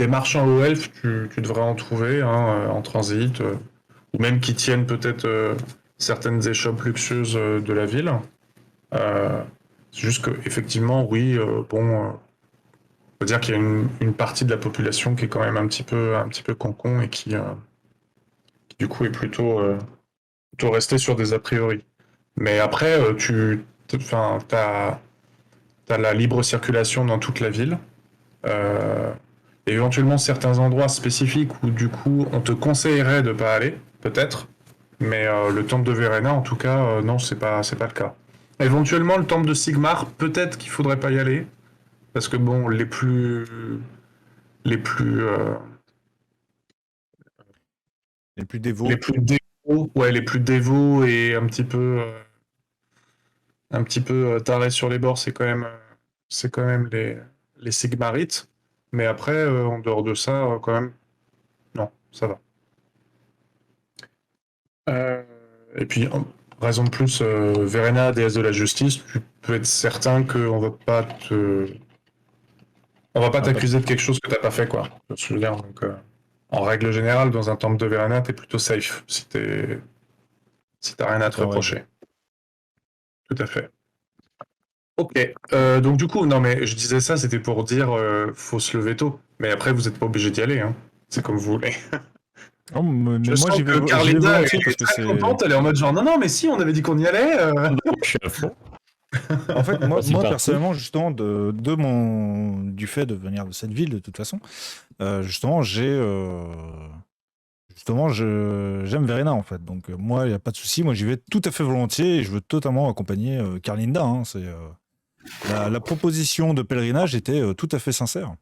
marchands aux elfes, tu devrais en trouver hein, en transit, ou même qui tiennent peut-être certaines échoppes luxueuses de la ville. C'est juste que, effectivement, oui, bon, faut dire qu'il y a une partie de la population qui est quand même un petit peu concon et qui, du coup, est plutôt resté sur des a priori. Mais après, t'as la libre circulation dans toute la ville. Et éventuellement certains endroits spécifiques où du coup on te conseillerait de pas aller, peut-être. Mais le temple de Verena, en tout cas, non, c'est pas le cas. Éventuellement le temple de Sigmar, peut-être qu'il faudrait pas y aller, parce que bon, les plus, Les plus dévots. les plus dévots, ouais, les plus dévots et un petit peu tarés sur les bords, c'est quand même les Sigmarites. Mais après, en dehors de ça, quand même, non, ça va. Et puis, raison de plus, Verena, déesse de la justice, tu peux être certain qu'on va pas t'accuser de quelque chose que t'as pas fait, quoi. Je veux dire, donc, en règle générale, dans un temple de Verena, t'es plutôt safe si t'as rien à te C'est en reprocher. Tout à fait. Ok. Donc du coup, non mais je disais ça, c'était pour dire, faut se lever tôt. Mais après, vous êtes pas obligé d'y aller, hein. C'est comme vous voulez. Oh, mais Je moi, sens j'y que vais Carlinda, volontiers elle parce est que très c'est. contente, elle est en mode genre, non, non, mais si, on avait dit qu'on y allait. Je suis à fond. En fait, moi, C'est moi parti. personnellement, justement, du fait de venir de cette ville, de toute façon, justement, j'aime Verena, en fait. Donc, moi, il n'y a pas de souci. Moi, j'y vais tout à fait volontiers et je veux totalement accompagner Carlinda. Hein. La proposition de pèlerinage était tout à fait sincère.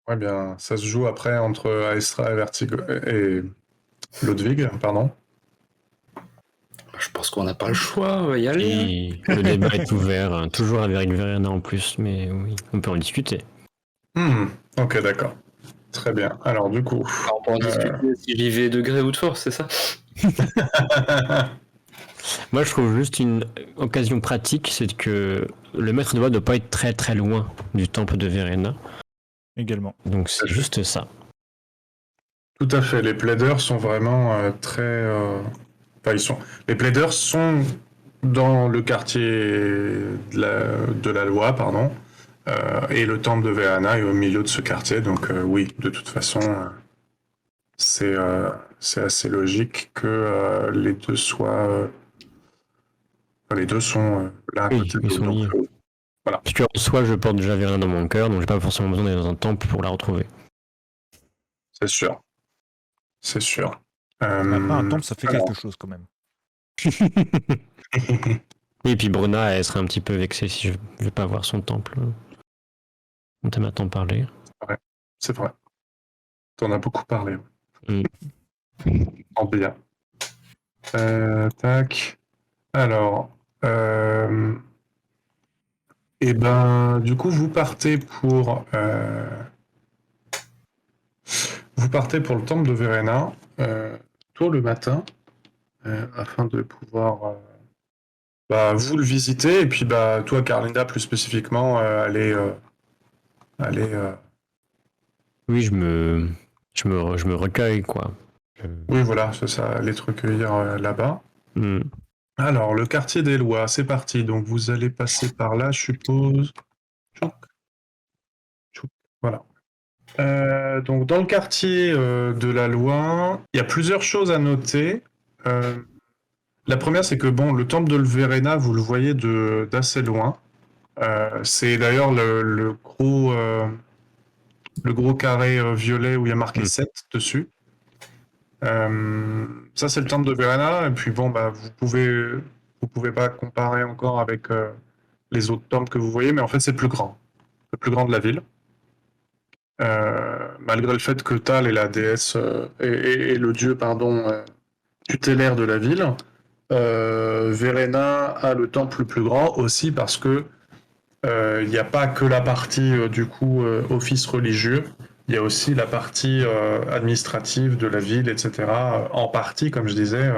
Ouais, bien, ça se joue après entre Aestra et Vertigo et Ludwig, pardon. Je pense qu'on n'a pas le choix, on va y aller. Hein. Et le débat est ouvert, hein, toujours avec Verena en plus, mais oui, on peut en discuter. Ok, d'accord. Très bien. Alors, du coup. Alors, on peut en discuter si j'y vais de gré ou de force, c'est ça? Moi, je trouve juste une occasion pratique, c'est que le maître de voie ne doit pas être très très loin du temple de Verena. Également. Donc c'est juste ça. Tout à fait. Les plaideurs sont vraiment très. Enfin, les plaideurs sont dans le quartier de la loi, pardon. Et le temple de Verena est au milieu de ce quartier. Donc, oui, de toute façon, c'est assez logique que les deux soient. Les deux sont l'un à Oui, côté de ils l'autre. sont liés. Donc, voilà. Parce que en soi, je porte déjà Verena dans mon cœur, donc j'ai pas forcément besoin d'aller dans un temple pour la retrouver. C'est sûr. C'est sûr. Après, un temple, ça fait alors. quelque chose quand même. Et puis Bruna, elle serait un petit peu vexée si je vais pas voir son temple. On t'a maintenant parlé. C'est vrai. T'en as beaucoup parlé. Mm. En bien. Tac. Alors. Et ben, du coup, vous partez pour le temple de Verena tôt le matin afin de pouvoir vous le visiter et puis toi, Carlinda, plus spécifiquement, aller. Oui, je me recueille, quoi. Oui, voilà, c'est ça, aller te recueillir là-bas. Mm. Alors, le quartier des lois, c'est parti. Donc, vous allez passer par là, je suppose. Tchouk. Tchouk. Voilà. Donc, dans le quartier de la loi, il y a plusieurs choses à noter. La première, c'est que bon, le temple de Verena, vous le voyez d'assez loin. C'est d'ailleurs le gros carré violet où il y a marqué 7 dessus. Ça, c'est le temple de Verena. Et puis bon, bah, vous pouvez pas comparer encore avec les autres temples que vous voyez, mais en fait, c'est le plus grand de la ville. Malgré le fait que Tal est la déesse et le dieu, pardon, tutélaire de la ville, Verena a le temple le plus grand aussi parce que il n'y a pas que la partie du coup office religieux, il y a aussi la partie administrative de la ville, etc. En partie, comme je disais,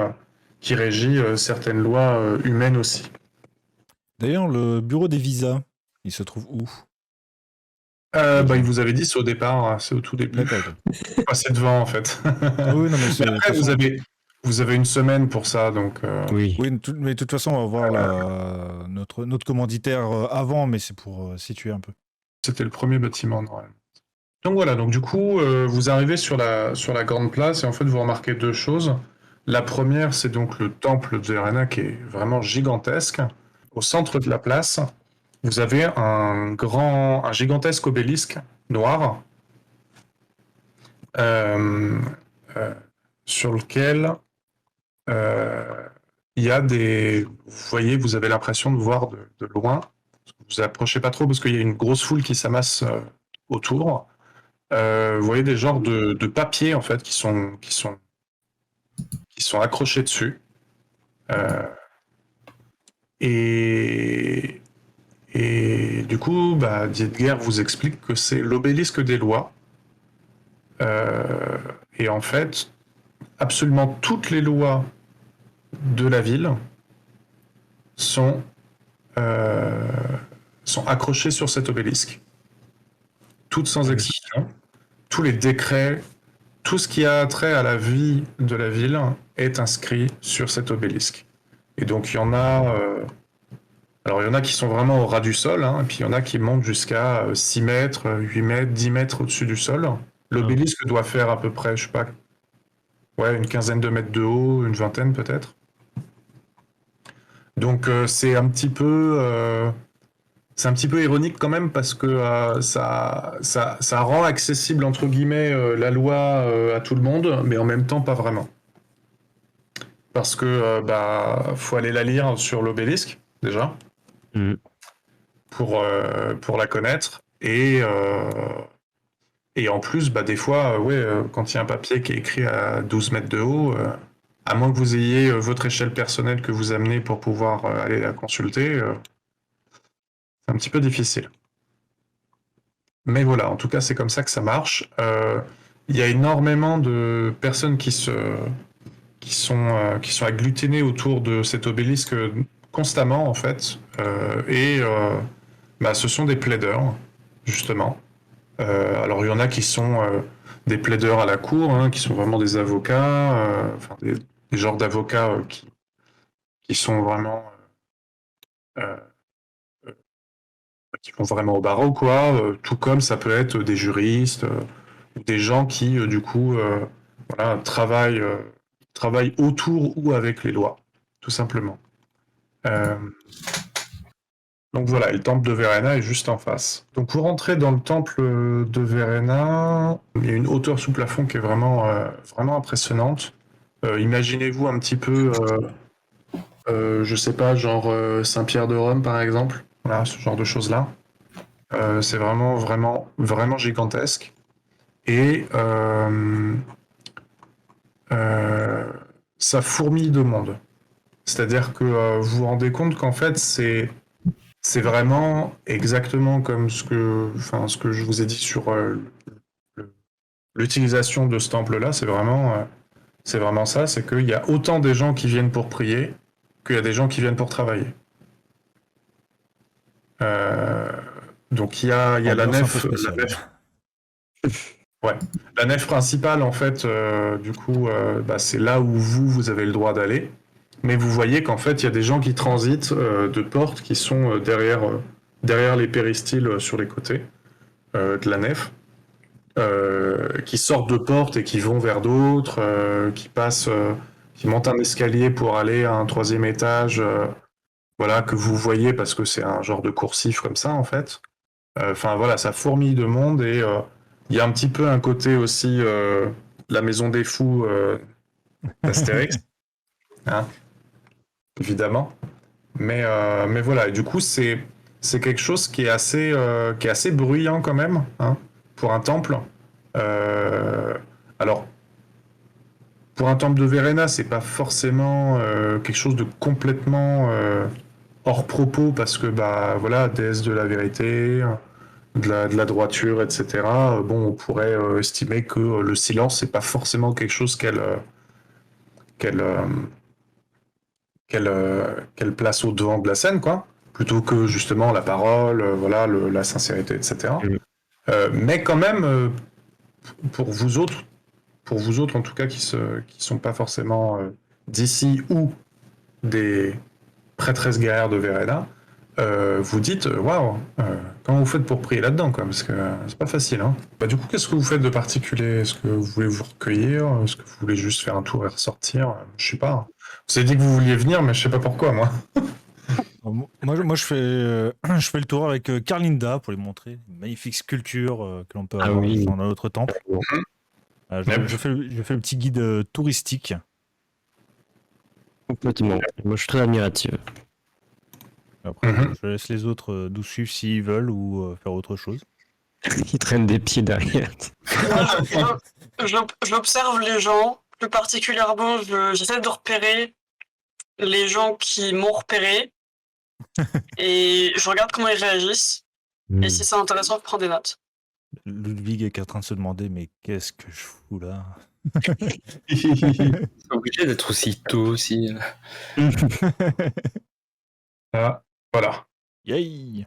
qui régit certaines lois humaines aussi. D'ailleurs, le bureau des visas, il se trouve où? Bah, il vous avait dit, c'est au départ, hein, c'est au tout début. D'accord, ok. Enfin, c'est devant en fait. Ah oui, non, mais c'est. Mais après, de toute façon- vous avez une semaine pour ça, donc. Oui. Oui, mais de toute façon, on va voir notre commanditaire avant, mais c'est pour situer un peu. C'était le premier bâtiment, normalement. Donc voilà, donc du coup, vous arrivez sur la grande place et en fait, vous remarquez deux choses. La première, c'est donc le temple de Verena qui est vraiment gigantesque. Au centre de la place, vous avez un gigantesque obélisque noir sur lequel il y a des. Vous voyez, vous avez l'impression de voir de loin. Vous approchez pas trop parce qu'il y a une grosse foule qui s'amasse autour. Vous voyez des genres de papiers en fait qui sont accrochés dessus. Et du coup, bah, Dietger vous explique que c'est l'obélisque des lois. Et en fait, absolument toutes les lois de la ville sont accrochées sur cet obélisque. Toutes sans exception. Tous les décrets, tout ce qui a trait à la vie de la ville est inscrit sur cet obélisque. Et donc il y en a, alors il y en a qui sont vraiment au ras du sol, hein, et puis il y en a qui montent jusqu'à 6 mètres, 8 mètres, 10 mètres au-dessus du sol. L'obélisque doit faire à peu près, je sais pas, ouais, une quinzaine de mètres de haut, une vingtaine peut-être. Donc c'est un petit peu ironique quand même parce que ça rend accessible entre guillemets la loi à tout le monde, mais en même temps pas vraiment. Parce que bah faut aller la lire sur l'obélisque déjà pour la connaître et en plus bah des fois quand il y a un papier qui est écrit à 12 mètres de haut, à moins que vous ayez votre échelle personnelle que vous amenez pour pouvoir aller la consulter. C'est un petit peu difficile. Mais voilà, en tout cas, c'est comme ça que ça marche. Il y a énormément de personnes qui sont agglutinées autour de cet obélisque constamment, en fait. Bah, ce sont des plaideurs, justement. Alors, il y en a qui sont des plaideurs à la cour, hein, qui sont vraiment des avocats, enfin, des genres d'avocats qui sont vraiment... qui vont vraiment au barreau, quoi. Tout comme ça peut être des juristes, ou des gens qui, du coup, voilà, travaillent autour ou avec les lois, tout simplement. Donc voilà, et le temple de Verena est juste en face. Donc vous rentrez dans le temple de Verena, il y a une hauteur sous plafond qui est vraiment, vraiment impressionnante. Imaginez-vous un petit peu, je sais pas, genre Saint-Pierre de Rome par exemple, voilà, ce genre de choses-là. C'est vraiment, vraiment, vraiment gigantesque. Et ça fourmille de monde. C'est-à-dire que vous vous rendez compte qu'en fait, c'est vraiment exactement comme ce que je vous ai dit sur l'utilisation de ce temple-là. C'est vraiment ça. C'est qu'il y a autant des gens qui viennent pour prier qu'il y a des gens qui viennent pour travailler. Donc il y a la nef, ouais, la nef principale en fait, du coup, bah, c'est là où vous avez le droit d'aller. Mais vous voyez qu'en fait, il y a des gens qui transitent de portes qui sont derrière les péristyles sur les côtés de la nef, qui sortent de portes et qui vont vers d'autres, qui montent un escalier pour aller à un troisième étage, voilà, que vous voyez parce que c'est un genre de coursif comme ça en fait. Enfin voilà, ça fourmille de monde et il y a un petit peu un côté aussi la maison des fous d'Astérix. Hein, évidemment. Mais voilà, et du coup, c'est quelque chose qui est assez bruyant quand même, hein, pour un temple. Alors, pour un temple de Verena, c'est pas forcément quelque chose de complètement hors propos, parce que, bah, voilà, déesse de la vérité, de la droiture, etc. Bon, on pourrait estimer que le silence, c'est pas forcément quelque chose qu'elle qu'elle place au devant de la scène, quoi, plutôt que justement la parole, voilà, la sincérité, etc. Mm. Mais quand même, pour vous autres en tout cas qui sont pas forcément d'ici ou des prêtresses guerrières de Verena, vous dites waouh, comment vous faites pour prier là-dedans, quoi, parce que c'est pas facile, hein. Bah, du coup, qu'est-ce que vous faites de particulier? Est-ce que vous voulez vous recueillir? Est-ce que vous voulez juste faire un tour et ressortir? Je sais pas. Vous avez dit que vous vouliez venir, mais je sais pas pourquoi, moi. Moi, je fais le tour avec Carlinda pour lui montrer une magnifique sculpture que l'on peut Ah avoir oui. dans notre temple. Je Yep. fais le petit guide touristique. Complètement. Moi, je suis très admiratif. Après, Mhm. je laisse les autres nous suivre s'ils veulent ou faire autre chose. Il traîne des pieds derrière. Moi, j'observe les gens, plus particulièrement, j'essaie de repérer les gens qui m'ont repéré et je regarde comment ils réagissent. Et si c'est intéressant, je prends des notes. Ludwig est en train de se demander mais qu'est-ce que je fous là? C'est obligé d'être aussi tôt aussi. Ah, voilà. Yay!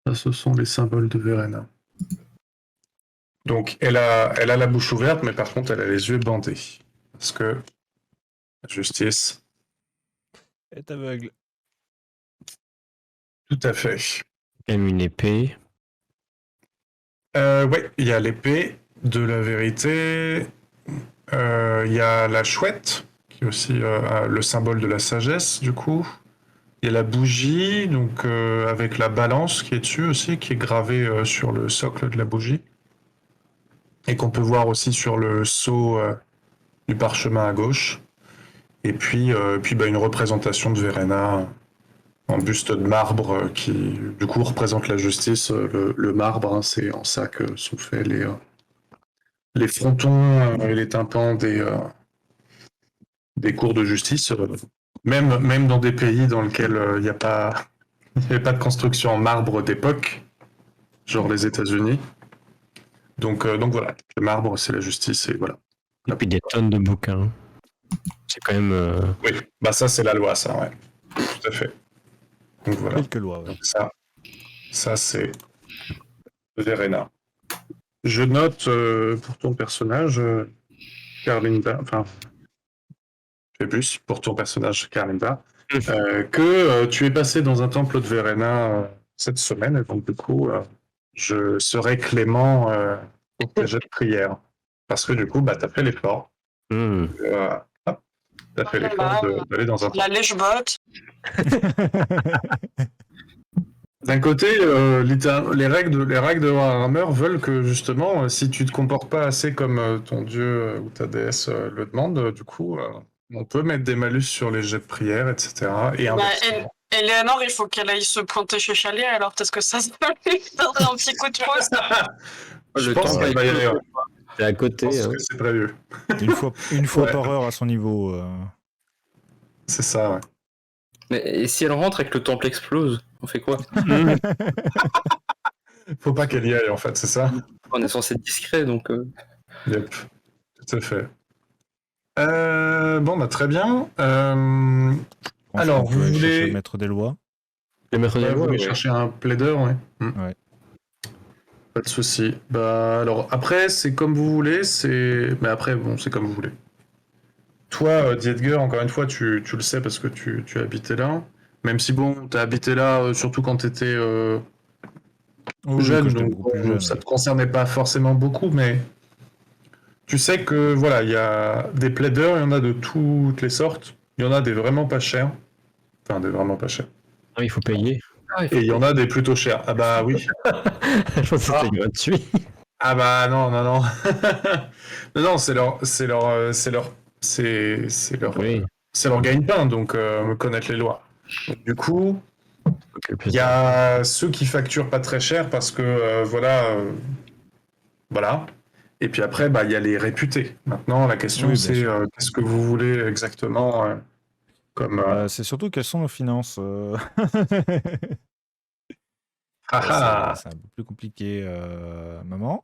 Ça, ce sont les symboles de Verena. Donc, elle a la bouche ouverte, mais par contre, elle a les yeux bandés. Parce que la justice, Est aveugle. tout à fait. Quand même une épée. Ouais, il y a l'épée de la vérité. Il y a la chouette, qui est aussi le symbole de la sagesse, du coup. Il y a la bougie, donc avec la balance qui est dessus aussi, qui est gravée sur le socle de la bougie. Et qu'on peut voir aussi sur le sceau du parchemin à gauche. Et puis bah, une représentation de Verena en buste de marbre qui, du coup, représente la justice. Le marbre, hein, c'est en ça que sont faits les frontons et les tympans des cours de justice. Même dans des pays dans lesquels il n'y avait pas de construction en marbre d'époque, genre les États-Unis. Donc voilà, le marbre, c'est la justice, et voilà. Et puis des tonnes de bouquins. C'est quand même. Oui, bah ça, c'est la loi, ça, ouais. Tout à fait. Donc voilà. Quelques lois, ouais. Donc ça c'est Verena. Je note pour ton personnage, Carlinda, enfin, Phébus, pour ton personnage, Carlinda, que tu es passé dans un temple de Verena cette semaine, et donc du coup, je serai clément pour tes jets de prière. Parce que du coup, bah, t'as fait l'effort. Hop, t'as fait l'effort d'aller dans un temple. La lèche-botte. D'un côté, les règles de Warhammer veulent que justement, si tu te comportes pas assez comme ton dieu ou ta déesse le demande, du coup, on peut mettre des malus sur les jets de prière, etc. Et inversement. Eleanor, il faut qu'elle aille se pointer chez Chalier, alors peut-être que ça lui donnerait un petit coup de pouce. Je Le pense temps qu'elle va y aller. Ouais. C'est à Je côté. pense Hein. que c'est prévu. Une fois Ouais. par heure à son niveau. C'est ça, ouais. Mais et si elle rentre et que le temple explose, on fait quoi? Faut pas qu'elle y aille, en fait, c'est ça? On est censé être discret, donc. Yep, tout à fait. Bon, bah très bien. Alors, vous voulez voulez... le maître des lois? Le maître des vous lois, voulez ouais. chercher un plaideur, ouais. Ouais. Pas de souci. Bah alors après c'est comme vous voulez, mais après bon c'est comme vous voulez. Toi Dietger, encore une fois tu le sais parce que tu habitais là. Même si bon t'as habité là surtout quand t'étais Oui, jeune, que j'étais donc beaucoup plus jeune, ça ouais. te concernait pas forcément beaucoup, mais tu sais que voilà il y a des plaideurs, il y en a de toutes les sortes. Il y en a des vraiment pas chers, enfin des vraiment pas chers. Ah, il faut payer. Ah, Et il y en a des plutôt chers. Ah bah oui. Je pense que c'était gratuit. Ah bah non, non, non. Non, non, c'est leur Oui. c'est leur gagne-pain, donc connaître les lois. Donc, du coup, Occuper il y ça. a ceux qui facturent pas très cher parce que voilà. Et puis après, bah il y a les réputés. Maintenant, la question Oui, bien c'est sûr. qu'est-ce que vous voulez exactement comme C'est surtout quelles sont nos finances. ah Ça, c'est ah. c'est un peu plus compliqué, maman.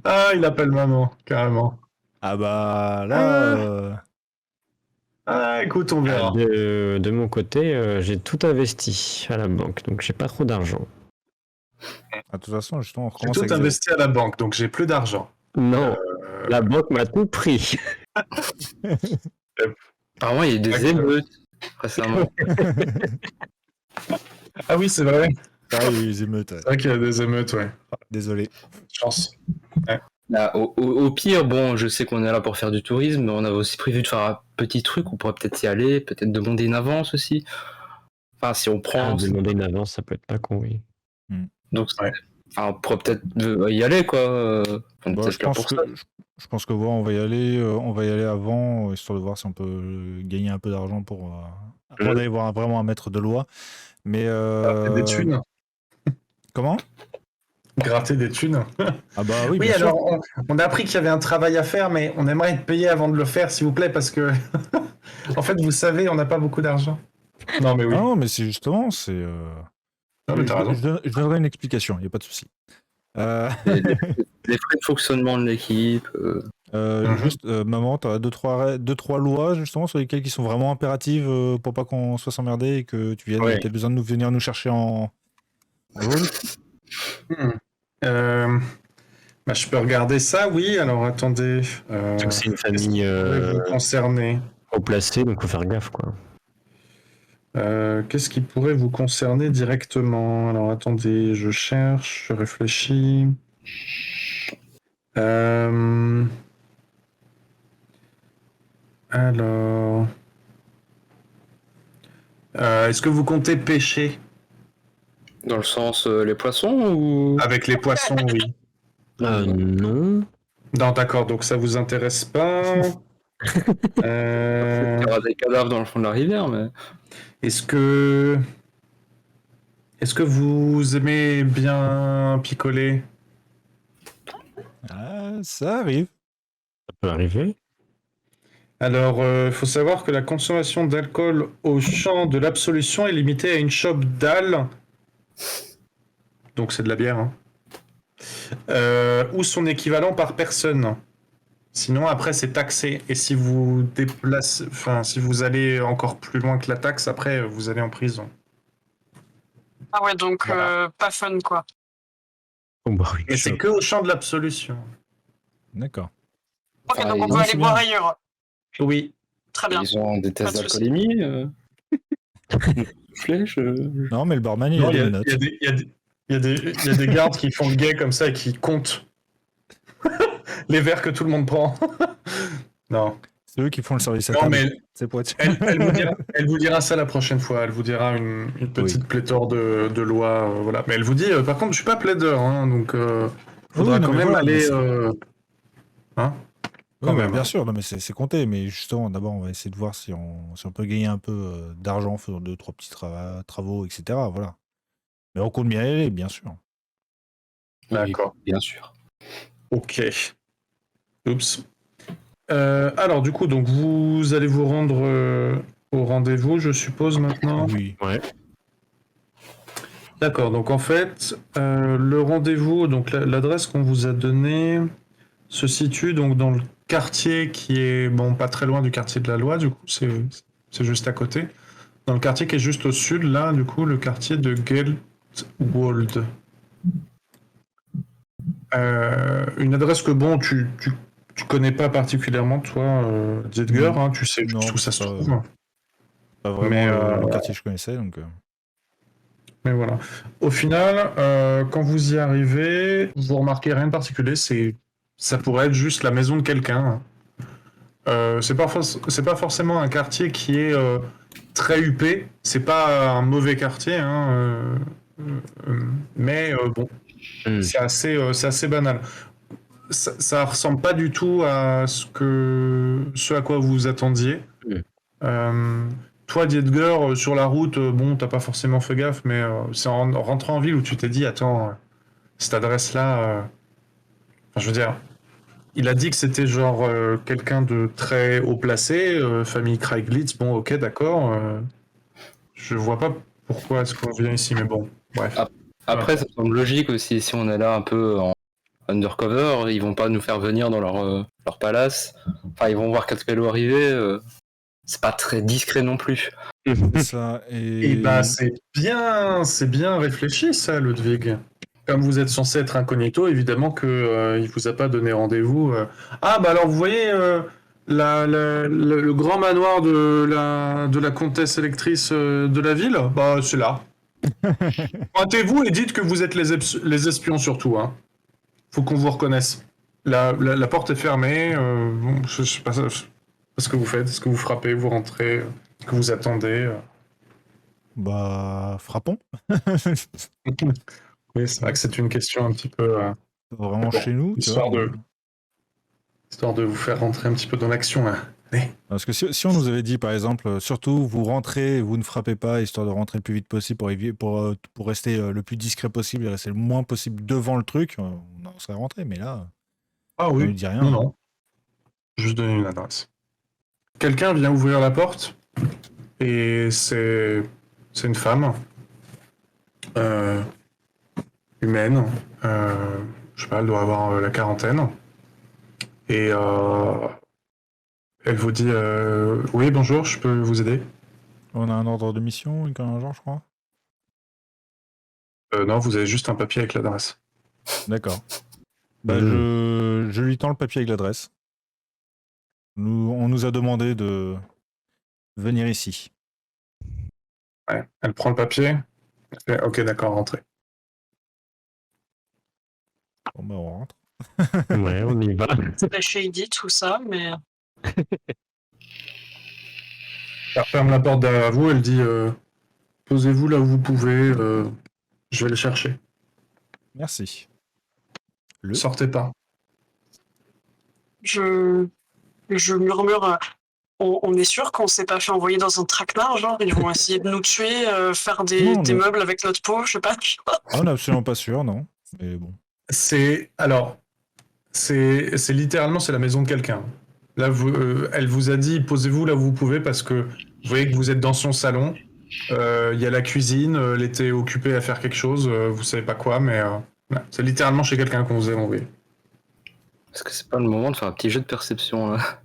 Ah, il appelle maman, carrément. Ah bah là, Ah, ah, écoute, on verra. De mon côté, j'ai tout investi à la banque, donc j'ai pas trop d'argent. de toute façon, justement, on J'ai recommence tout avec zéro. investi à la banque, donc j'ai plus d'argent. Non, Euh, la banque m'a tout pris. Apparemment, il y a eu des D'accord. émeutes récemment. Ah oui, c'est vrai. Ah, il y a eu les émeutes, ouais. C'est vrai qu'il y a des émeutes, ouais. Désolé. Chance. Là, au pire, bon, je sais qu'on est là pour faire du tourisme, mais on avait aussi prévu de faire un petit truc, on pourrait peut-être y aller, peut-être demander une avance aussi. Enfin, si on prend. Demander une avance, ça peut être pas con, oui. Donc, Ouais. enfin, on pourrait peut-être y aller, quoi. On est Bah, peut-être là pour ça. je pense que voilà, on va y aller avant, histoire de voir si on peut gagner un peu d'argent avant d'aller voir vraiment un maître de loi. Mais Gratter des thunes. comment? Gratter des thunes. Ah bah oui, Oui, bien sûr. alors on a appris qu'il y avait un travail à faire, mais on aimerait être payé avant de le faire, s'il vous plaît, parce que en fait, vous savez, on n'a pas beaucoup d'argent. Non, mais oui. Ah non, mais c'est justement, c'est. Non, mais t'as raison. Je donnerai une explication, il n'y a pas de souci. Les frais de fonctionnement de l'équipe. Juste, maman, tu as deux, trois lois justement sur lesquelles qui sont vraiment impératives pour pas qu'on soit s'emmerder et que tu viennes, Ouais. t'aies besoin de venir nous chercher en vol. Bah, je peux regarder ça, oui. Alors attendez. Surtout que c'est une Qu'est-ce famille qui pourrait vous concerner? haut placée, donc faut faire gaffe, quoi. Qu'est-ce qui pourrait vous concerner directement? Alors attendez, je cherche, je réfléchis. Alors, est-ce que vous comptez pêcher Dans le sens les poissons ou. avec les poissons? Oui. Non. Non, d'accord. Donc ça vous intéresse pas. Il y aura des cadavres dans le fond de la rivière, mais. Est-ce que vous aimez bien picoler? Ah, ça arrive. Ça peut arriver. Alors, il faut savoir que la consommation d'alcool au champ de l'absolution est limitée à une chope d'âle. Donc c'est de la bière, hein. Ou son équivalent par personne. Sinon, après, c'est taxé. Et si vous déplacez, enfin, si vous allez encore plus loin que la taxe, après, vous allez en prison. Ah ouais, donc Voilà. pas fun, quoi. Oh, bah oui. Et c'est que au champ de l'absolution. D'accord. Ok, Ah, donc on ils- peut aller c'est boire bien. ailleurs. Oui. Très bien. Ils ont des Pas tests de souci. d'alcoolémie. Flèche. Non, mais le barman, il Non, a il y des a, notes. il y a des gardes qui font le gay comme ça et qui comptent les verres que tout le monde prend. Non. C'est eux qui font le service à Non, table. mais C'est pour être... elle vous dira ça la prochaine fois. Elle vous dira une petite pléthore de lois. Voilà. Mais elle vous dit, par contre, je suis pas plaideur, hein, donc faudra Oui, non, quand mais même voilà, mais aller. c'est- Hein Oui, quand bah, même, bien hein. sûr, non, mais c'est compté. Mais justement, d'abord, on va essayer de voir si on peut gagner un peu d'argent en faisant 2, 3 petits travaux, etc. Voilà. Mais on compte bien y aller, bien sûr. D'accord. Bien sûr. Ok. Oups. Alors, du coup, donc vous allez vous rendre au rendez-vous, je suppose, maintenant. Oui. Ouais. D'accord, donc en fait, le rendez-vous, donc l'adresse qu'on vous a donnée se situe donc dans le quartier qui est, bon, pas très loin du quartier de la Loi, du coup, c'est juste à côté. Dans le quartier qui est juste au sud, là, du coup, le quartier de Geltwald. Une adresse que, bon, tu connais pas particulièrement, toi, Dietger, hein, tu sais Non, juste où ça se c'est pas- trouve. Pas vraiment Mais, le quartier que je connaissais, donc... Mais voilà. Au final, quand vous y arrivez, vous remarquez rien de particulier. Ça pourrait être juste la maison de quelqu'un. C'est pas forcément un quartier qui est très huppé. C'est pas un mauvais quartier, hein. Mais bon, Hmm. c'est assez banal. Ça ressemble pas du tout à ce à quoi vous vous attendiez. Mm. Toi, Dietger, sur la route, bon, t'as pas forcément fait gaffe, mais c'est en rentrant en ville où tu t'es dit, attends, cette adresse-là, enfin, je veux dire, il a dit que c'était genre quelqu'un de très haut placé, famille Craiglitz, bon, ok, d'accord. Je vois pas pourquoi est-ce qu'on vient ici, mais bon, bref. Après, ça me semble logique aussi, si on est là un peu en undercover, ils vont pas nous faire venir dans leur palace. Enfin, ils vont voir Catpello arriver. C'est pas très discret non plus. C'est ça. Et bah, c'est bien réfléchi, ça, Ludwig. Comme vous êtes censé être incognito, évidemment que il vous a pas donné rendez-vous. Ah, bah alors, vous voyez le grand manoir de la comtesse électrice de la ville? Bah, c'est là. Pointez-vous et dites que vous êtes les espions surtout, hein. Faut qu'on vous reconnaisse. La porte est fermée. Bon, je sais pas, ce que vous faites. Est-ce que vous frappez, vous rentrez, que vous attendez Bah, frappons. Oui, c'est vrai que c'est une question un petit peu Vraiment Bon, chez nous, tu vois. histoire de vous faire rentrer un petit peu dans l'action. Hein. Allez. Parce que si on nous avait dit, par exemple, surtout, vous rentrez, vous ne frappez pas, histoire de rentrer le plus vite possible pour rester le plus discret possible et rester le moins possible devant le truc, on en serait rentré. Mais là, Ah on oui. ne dit rien. Non, non. Juste donner une adresse. Quelqu'un vient ouvrir la porte et c'est une femme humaine. Je sais pas, elle doit avoir la quarantaine. Et elle vous dit oui, bonjour, je peux vous aider? On a un ordre de mission, un genre, je crois. Non, vous avez juste un papier avec l'adresse. D'accord. Bah, je lui tends le papier avec l'adresse. On nous a demandé de venir ici. Ouais. Elle prend le papier. Elle fait, ok, d'accord, rentrez. Bon, bah, on rentre. Ouais, on y va. C'est pas shady tout ça, mais Elle referme la porte derrière vous, elle dit posez-vous là où vous pouvez, je vais le chercher. Merci. Sortez pas. je murmure. On est sûr qu'on s'est pas fait envoyer dans un traquenard, genre ils vont essayer de nous tuer, faire des Non, mais- meubles avec notre peau, je sais pas. Ah, on n'est absolument pas sûr, non. Mais bon. C'est littéralement c'est la maison de quelqu'un. Là, elle vous a dit posez-vous là où vous pouvez parce que vous voyez que vous êtes dans son salon. Il y a la cuisine, elle était occupée à faire quelque chose, vous savez pas quoi, mais voilà. C'est littéralement chez quelqu'un qu'on vous a envoyé. Est-ce que c'est pas le moment de faire un petit jeu de perception là?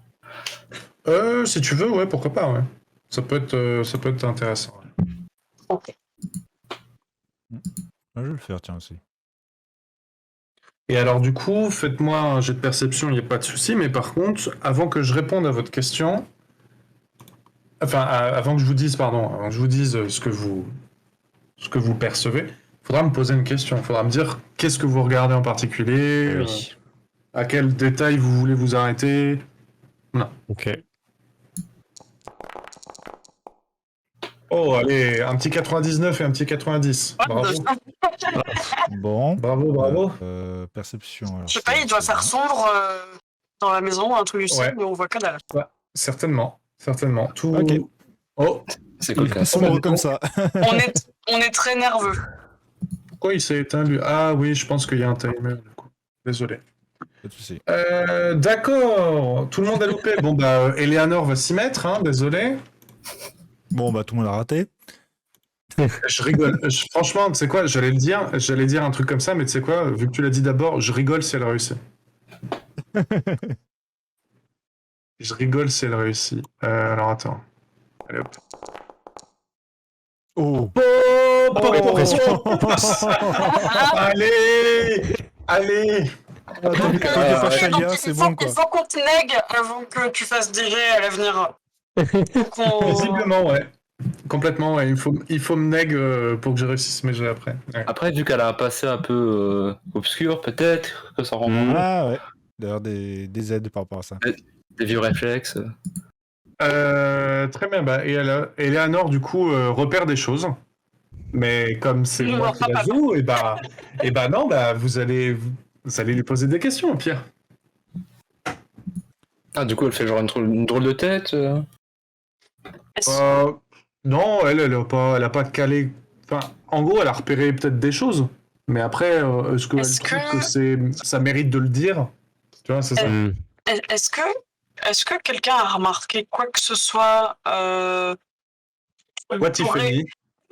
Si tu veux, ouais, pourquoi pas, ouais. Ça peut être intéressant. Ouais. Ok. Ah, je vais le faire, tiens, aussi. Et alors du coup, faites-moi un jet de perception, il n'y a pas de souci, mais par contre, avant que je réponde à votre question, enfin, avant que je vous dise ce que vous percevez, il faudra me poser une question, il faudra me dire qu'est-ce que vous regardez en particulier, Oui. à quel détail vous voulez vous arrêter. Ok. Oh, allez, un petit 99 et un petit 90. Bravo, Bon. bravo. Perception. Alors, Je sais pas, il doit faire sombre dans la maison, un truc du style, Ouais. mais on voit que dalle. Certainement. Tout. Ok. Oh, C'est Il est cocasse. sombre comme ça. On est très nerveux. pourquoi il s'est éteint lui? Ah oui, je pense qu'il y a un timer du coup. Désolé. Pas de souci. D'accord, tout le monde a loupé. Bon bah, Eleanor va s'y mettre, hein, désolé. Bon, bah, tout le monde a raté. Je rigole. Franchement, tu sais quoi, j'allais dire un truc comme ça, mais tu sais quoi, vu que tu l'as dit d'abord, je rigole si elle réussit. Je rigole si elle réussit. Alors attends. Allez hop. Oh. pression. Allez. Tant que t'es pas Shaya, c'est bon, quoi. Il faut qu'on te nègue avant que tu fasses DG à l'avenir. Faut qu'on- Visiblement, ouais. Complètement, ouais. Il faut me neg pour que je réussisse mes jeux après. Ouais. Après, vu qu'elle a un passé un peu obscur, peut-être que ça rend moins Ah, ouais. D'ailleurs, des aides par rapport à ça. des vieux réflexes. Très bien, bah, et Eleanor, du coup, repère des choses. Mais comme c'est Non, moi qui la pas joue, et bah non, bah vous allez lui poser des questions, au pire. Ah, du coup, elle fait genre une drôle de tête. Est-ce Non, elle a pas calé. Enfin, en gros, elle a repéré peut-être des choses. Mais après, est-ce qu'elle est-ce trouve que que ça mérite de le dire? Tu vois, c'est ça. Hmm. est-ce que est-ce que quelqu'un a remarqué quoi que ce soit What if pourrait any?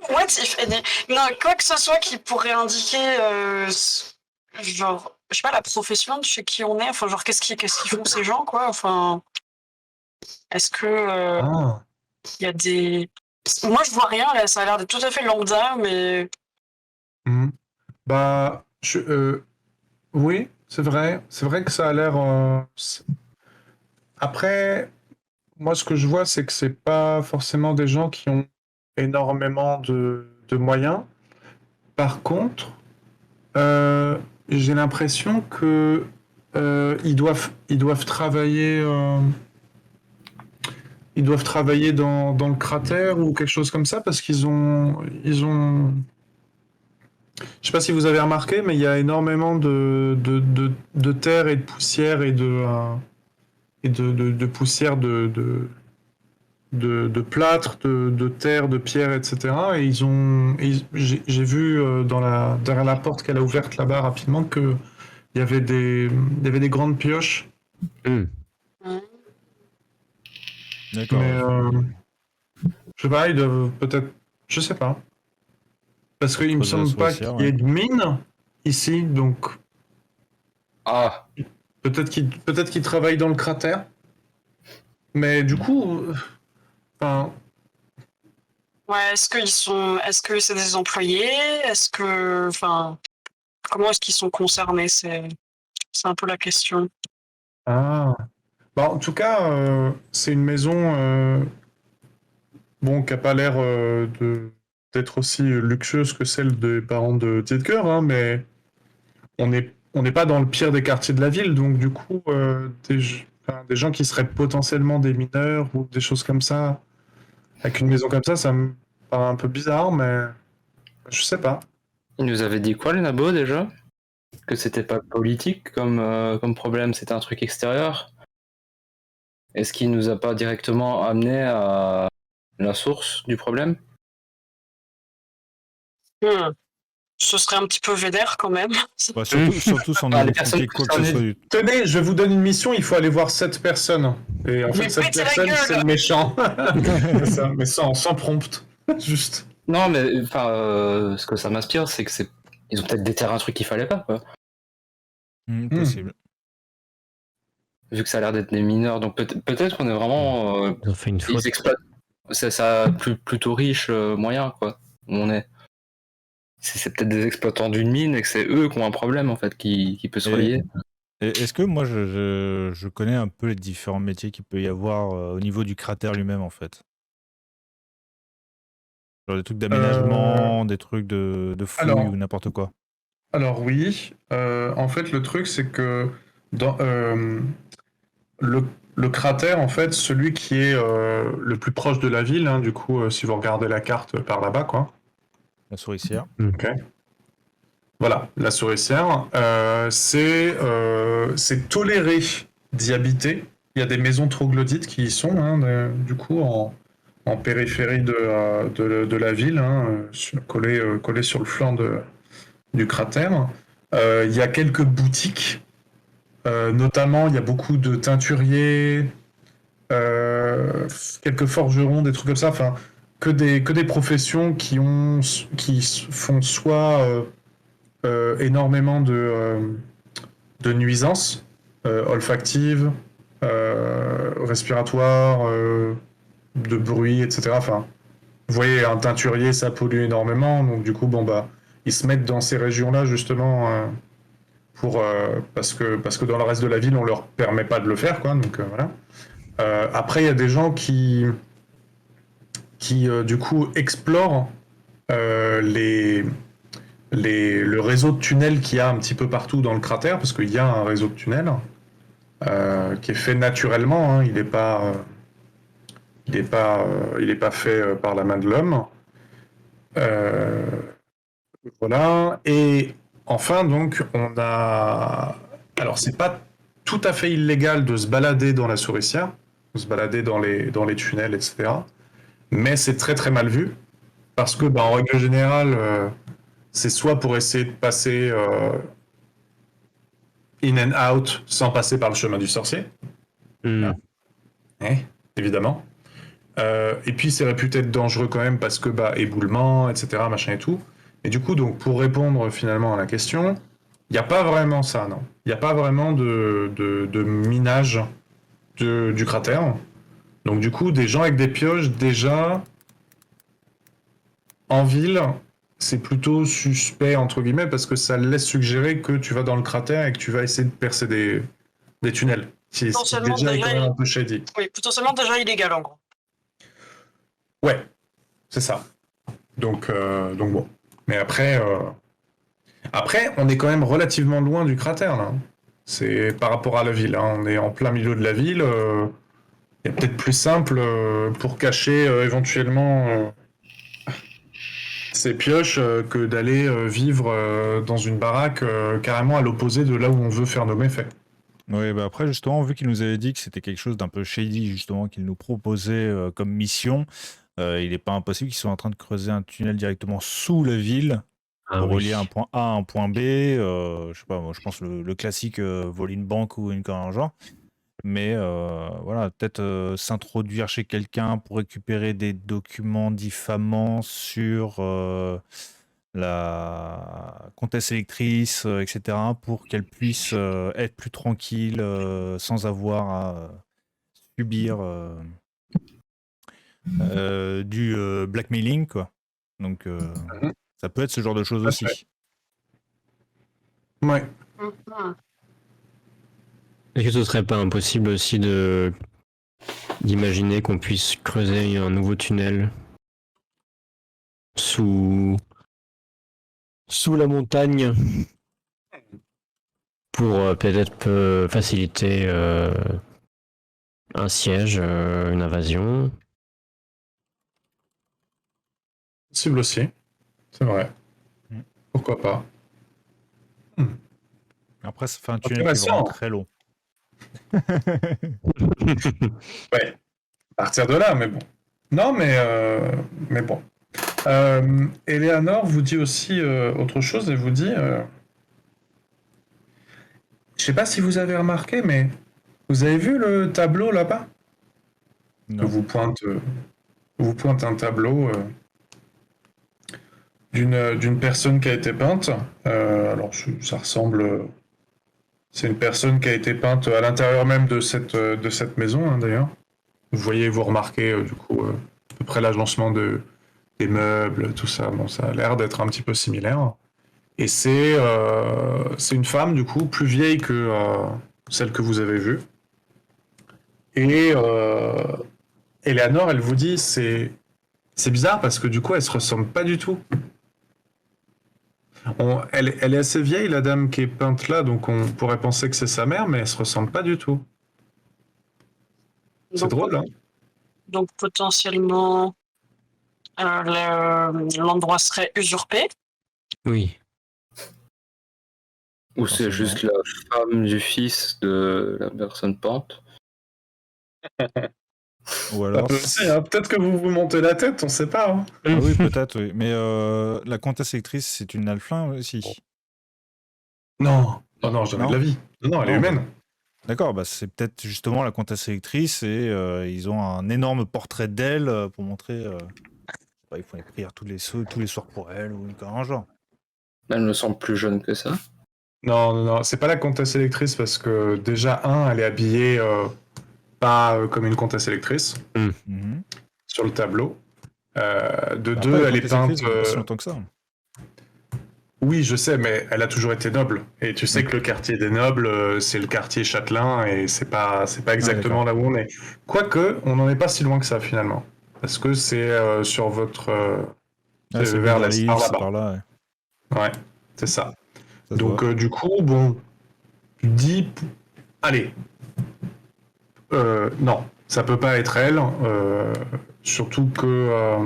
what if any non quoi que ce soit qui pourrait indiquer genre je sais pas la profession de chez qui on est enfin genre qu'est-ce qu'ils font ces gens quoi enfin est-ce que Ah. il y a des moi je vois rien là ça a l'air d'être tout à fait lambda mais Mhm. Bah, oui, c'est vrai. C'est vrai que ça a l'air. Après, moi, ce que je vois, c'est que c'est pas forcément des gens qui ont énormément de moyens. Par contre, euh, j'ai l'impression que ils doivent travailler. Ils doivent travailler dans le cratère ou quelque chose comme ça parce ils ont. Je sais pas si vous avez remarqué, mais il y a énormément de terre et de poussière et de poussière de plâtre, de terre, de pierre, etc. J'ai vu derrière la porte qu'elle a ouverte là-bas rapidement que il y avait des grandes pioches. Hmm. D'accord. Mais je sais pas, ils doivent peut-être, je sais pas, parce qu'il me Creuser la semble pas souricière, qu'il y ouais. ait de mine ici, donc Ah, peut-être qu'ils travaillent dans le cratère. Mais du coup, enfin, ouais est-ce que c'est des employés est-ce que enfin comment est-ce qu'ils sont concernés c'est un peu la question. ah. Bah, en tout cas, c'est une maison bon, qui a pas l'air d'être aussi luxueuse que celle des parents de Tidker, hein, mais on n'est pas dans le pire des quartiers de la ville, donc du coup, enfin, des gens qui seraient potentiellement des mineurs ou des choses comme ça, avec une maison comme ça me paraît un peu bizarre, mais je sais pas. il nous avait dit quoi, le Nabo, déjà? Que c'était pas politique comme problème, c'était un truc extérieur. Est-ce qu'il nous a pas directement amené à la source du problème? Hmm. Ce serait un petit peu vénère quand même. Bah, surtout sans Ah, nous les personnes expliquer quoi que ce soit concernées. du tout. Tenez, je vous donne une mission, il faut aller voir cette personne. Et en fait, Mais cette pétez la personne, c'est gueule. le méchant. C'est ça, mais sans prompt. Juste. Non, mais enfin, ce que ça m'inspire, c'est que ils ont peut-être déterré un truc qu'il fallait pas, quoi. Possible. Vu que ça a l'air d'être des mineurs, donc peut-être qu'on est vraiment. Ils ont fait une faute. Ils exploitent. C'est ça, plutôt riche, moyen, quoi. Où on est. C'est peut-être des exploitants d'une mine et que c'est eux qui ont un problème, en fait, qui peut se Et- relier. Et est-ce que moi je connais un peu les différents métiers qu'il peut y avoir au niveau du cratère lui-même en fait? Genre des trucs d'aménagement, des trucs de fouille alors, ou n'importe quoi. alors oui, en fait, le truc, c'est que dans le, le cratère, en fait, celui qui est le plus proche de la ville, hein, du coup, si vous regardez la carte par là-bas, quoi. La souricière. Ok. Voilà, la souricière, c'est toléré d'y habiter. Il y a des maisons troglodytes qui y sont, hein, du coup, en périphérie de la ville, hein, collées sur le flanc du cratère. Il y a quelques boutiques, notamment il y a beaucoup de teinturiers, quelques forgerons, des trucs comme ça, enfin, que des professions qui font soit énormément de nuisances olfactives, respiratoires, de bruit, etc. Enfin, vous voyez, un teinturier, ça pollue énormément, donc du coup, bon, bah, ils se mettent dans ces régions-là, justement, parce que dans le reste de la ville, on leur permet pas de le faire, quoi, donc voilà. Après, il y a des gens qui du coup, explorent les, le réseau de tunnels qu'il y a un petit peu partout dans le cratère, parce qu'il y a un réseau de tunnels qui est fait naturellement, hein, il n'est pas, il est pas fait par la main de l'homme. Euh, voilà. Et enfin, donc, on a. Alors, c'est pas tout à fait illégal de se balader dans la souricière, de se balader dans les tunnels, etc. Mais c'est très très mal vu parce que, bah, en règle générale, c'est soit pour essayer de passer in and out sans passer par le chemin du sorcier, Hmm. hein, évidemment. Et puis c'est réputé être dangereux quand même parce que bah éboulement, etc. machin et tout. Et du coup donc pour répondre finalement à la question, il n'y a pas vraiment ça, non. Il n'y a pas vraiment de minage du cratère. Donc du coup des gens avec des pioches déjà en ville, c'est plutôt suspect entre guillemets parce que ça laisse suggérer que tu vas dans le cratère et que tu vas essayer de percer des tunnels. Ce qui Potentiellement déjà est déjà, quand même un peu shady. oui, potentiellement déjà illégal en gros. Ouais, c'est ça. Donc bon. Mais après, on est quand même relativement loin du cratère, là. C'est par rapport à la ville, hein. On est en plein milieu de la ville. Il y a peut-être plus simple pour cacher éventuellement ces pioches que d'aller vivre dans une baraque carrément à l'opposé de là où on veut faire nos méfaits. Oui, bah après, justement, vu qu'il nous avait dit que c'était quelque chose d'un peu shady, justement, qu'il nous proposait comme mission, il n'est pas impossible qu'ils soient en train de creuser un tunnel directement sous la ville Ah pour oui. relier un point A à un point B. Je sais pas, moi, je pense le classique voler une banque ou une connerie dans le genre. Mais voilà, peut-être s'introduire chez quelqu'un pour récupérer des documents diffamants sur la comtesse électrice, etc., pour qu'elle puisse être plus tranquille sans avoir à subir du blackmailing, quoi. Donc, Mhm. ça peut être ce genre de choses Tout à fait. aussi. Ouais. Mhm. Est-ce que ce serait pas impossible aussi d'imaginer qu'on puisse creuser un nouveau tunnel sous la montagne pour peut-être faciliter un siège, une invasion? Possible aussi. C'est vrai. Mm. Pourquoi pas. Après, ça fait un tunnel qui est vraiment Intéressant. très long. Ouais. À partir de là, mais bon. Non, mais bon. Eleanor vous dit aussi autre chose et vous dit, je sais pas si vous avez remarqué, mais vous avez vu le tableau là-bas? Que Non. vous pointe un tableau d'une personne qui a été peinte. Alors ça ressemble, c'est une personne qui a été peinte à l'intérieur même de cette maison hein, d'ailleurs. Vous voyez, vous remarquez du coup à peu près l'agencement des meubles, tout ça. Bon, ça a l'air d'être un petit peu similaire. Et c'est une femme, du coup, plus vieille que celle que vous avez vue. Et Eleanor, elle vous dit, c'est bizarre parce que du coup, elle se ressemble pas du tout. Elle est assez vieille, la dame qui est peinte là, donc on pourrait penser que c'est sa mère, mais elle se ressemble pas du tout. C'est Donc, drôle, hein? donc potentiellement l'endroit serait usurpé. Oui. Ou c'est Forcément. juste la femme du fils de la personne peinte. Ou Ça alors. peut aussi, hein. Peut-être que vous vous montez la tête, on sait pas, hein. Ah oui, peut-être, oui. Mais la comtesse électrice, c'est une alflin aussi. Non, oh non, jamais Non. de la vie. Non, non, elle est Non, humaine. D'accord, bah c'est peut-être justement la comtesse électrice et ils ont un énorme portrait d'elle pour montrer. Je sais pas, ils font les prières tous les soirs pour elle ou une connerie dans le genre. Elle me semble plus jeune que ça. Non, non, non, c'est pas la comtesse électrice parce que déjà, elle est habillée pas comme une comtesse électrice Mhm. sur le tableau. De Après, deux, la elle est comtesse peinte. électrice, ça fait pas si longtemps que ça. Oui, je sais, mais elle a toujours été noble. Et tu sais Mm. que le quartier des nobles, c'est le quartier châtelain et c'est pas exactement là où on est. Quoique, on n'en est pas si loin que ça finalement. Parce que c'est sur votre. Ah, C'est c'est vers l'est, Beverly par Hills, c'est là-bas. par là, ouais. Ouais, c'est ça. Ça se Donc, voit. du coup, bon, tu dis. Allez. Non, ça peut pas être elle. Surtout que.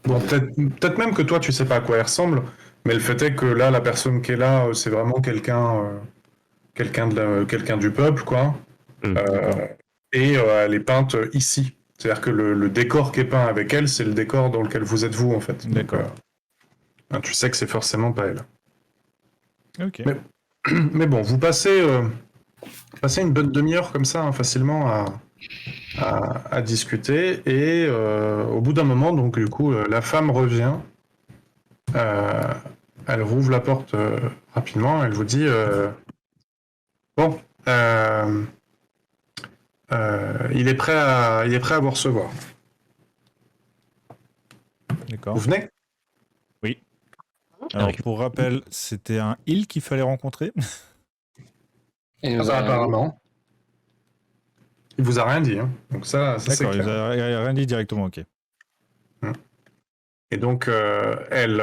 Bon, peut-être même que toi, tu sais pas à quoi elle ressemble, mais le fait est que là, la personne qui est là, c'est vraiment quelqu'un du peuple, quoi. D'accord. Et elle est peinte ici. C'est-à-dire que le décor qui est peint avec elle, c'est le décor dans lequel vous êtes vous, en fait. Donc, D'accord. tu sais que c'est forcément pas elle. Ok. Mais bon, vous passez une bonne demi-heure comme ça, hein, facilement, à discuter. Et au bout d'un moment, donc du coup, la femme revient. Elle rouvre la porte rapidement. Elle vous dit bon, il est prêt à vous recevoir. D'accord. Vous venez? Alors, pour rappel, c'était un il qu'il fallait rencontrer. Il Ah nous bah, a rien dit. apparemment. Il vous a rien dit, hein. Donc ça c'est D'accord, il clair. vous a rien dit directement, ok. Et donc elle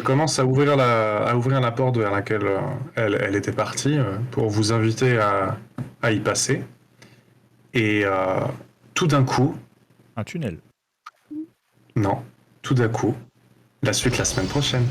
commence à ouvrir la porte vers laquelle elle était partie pour vous inviter à y passer. Et tout d'un coup, Un tunnel. non, tout d'un coup, la suite la semaine prochaine.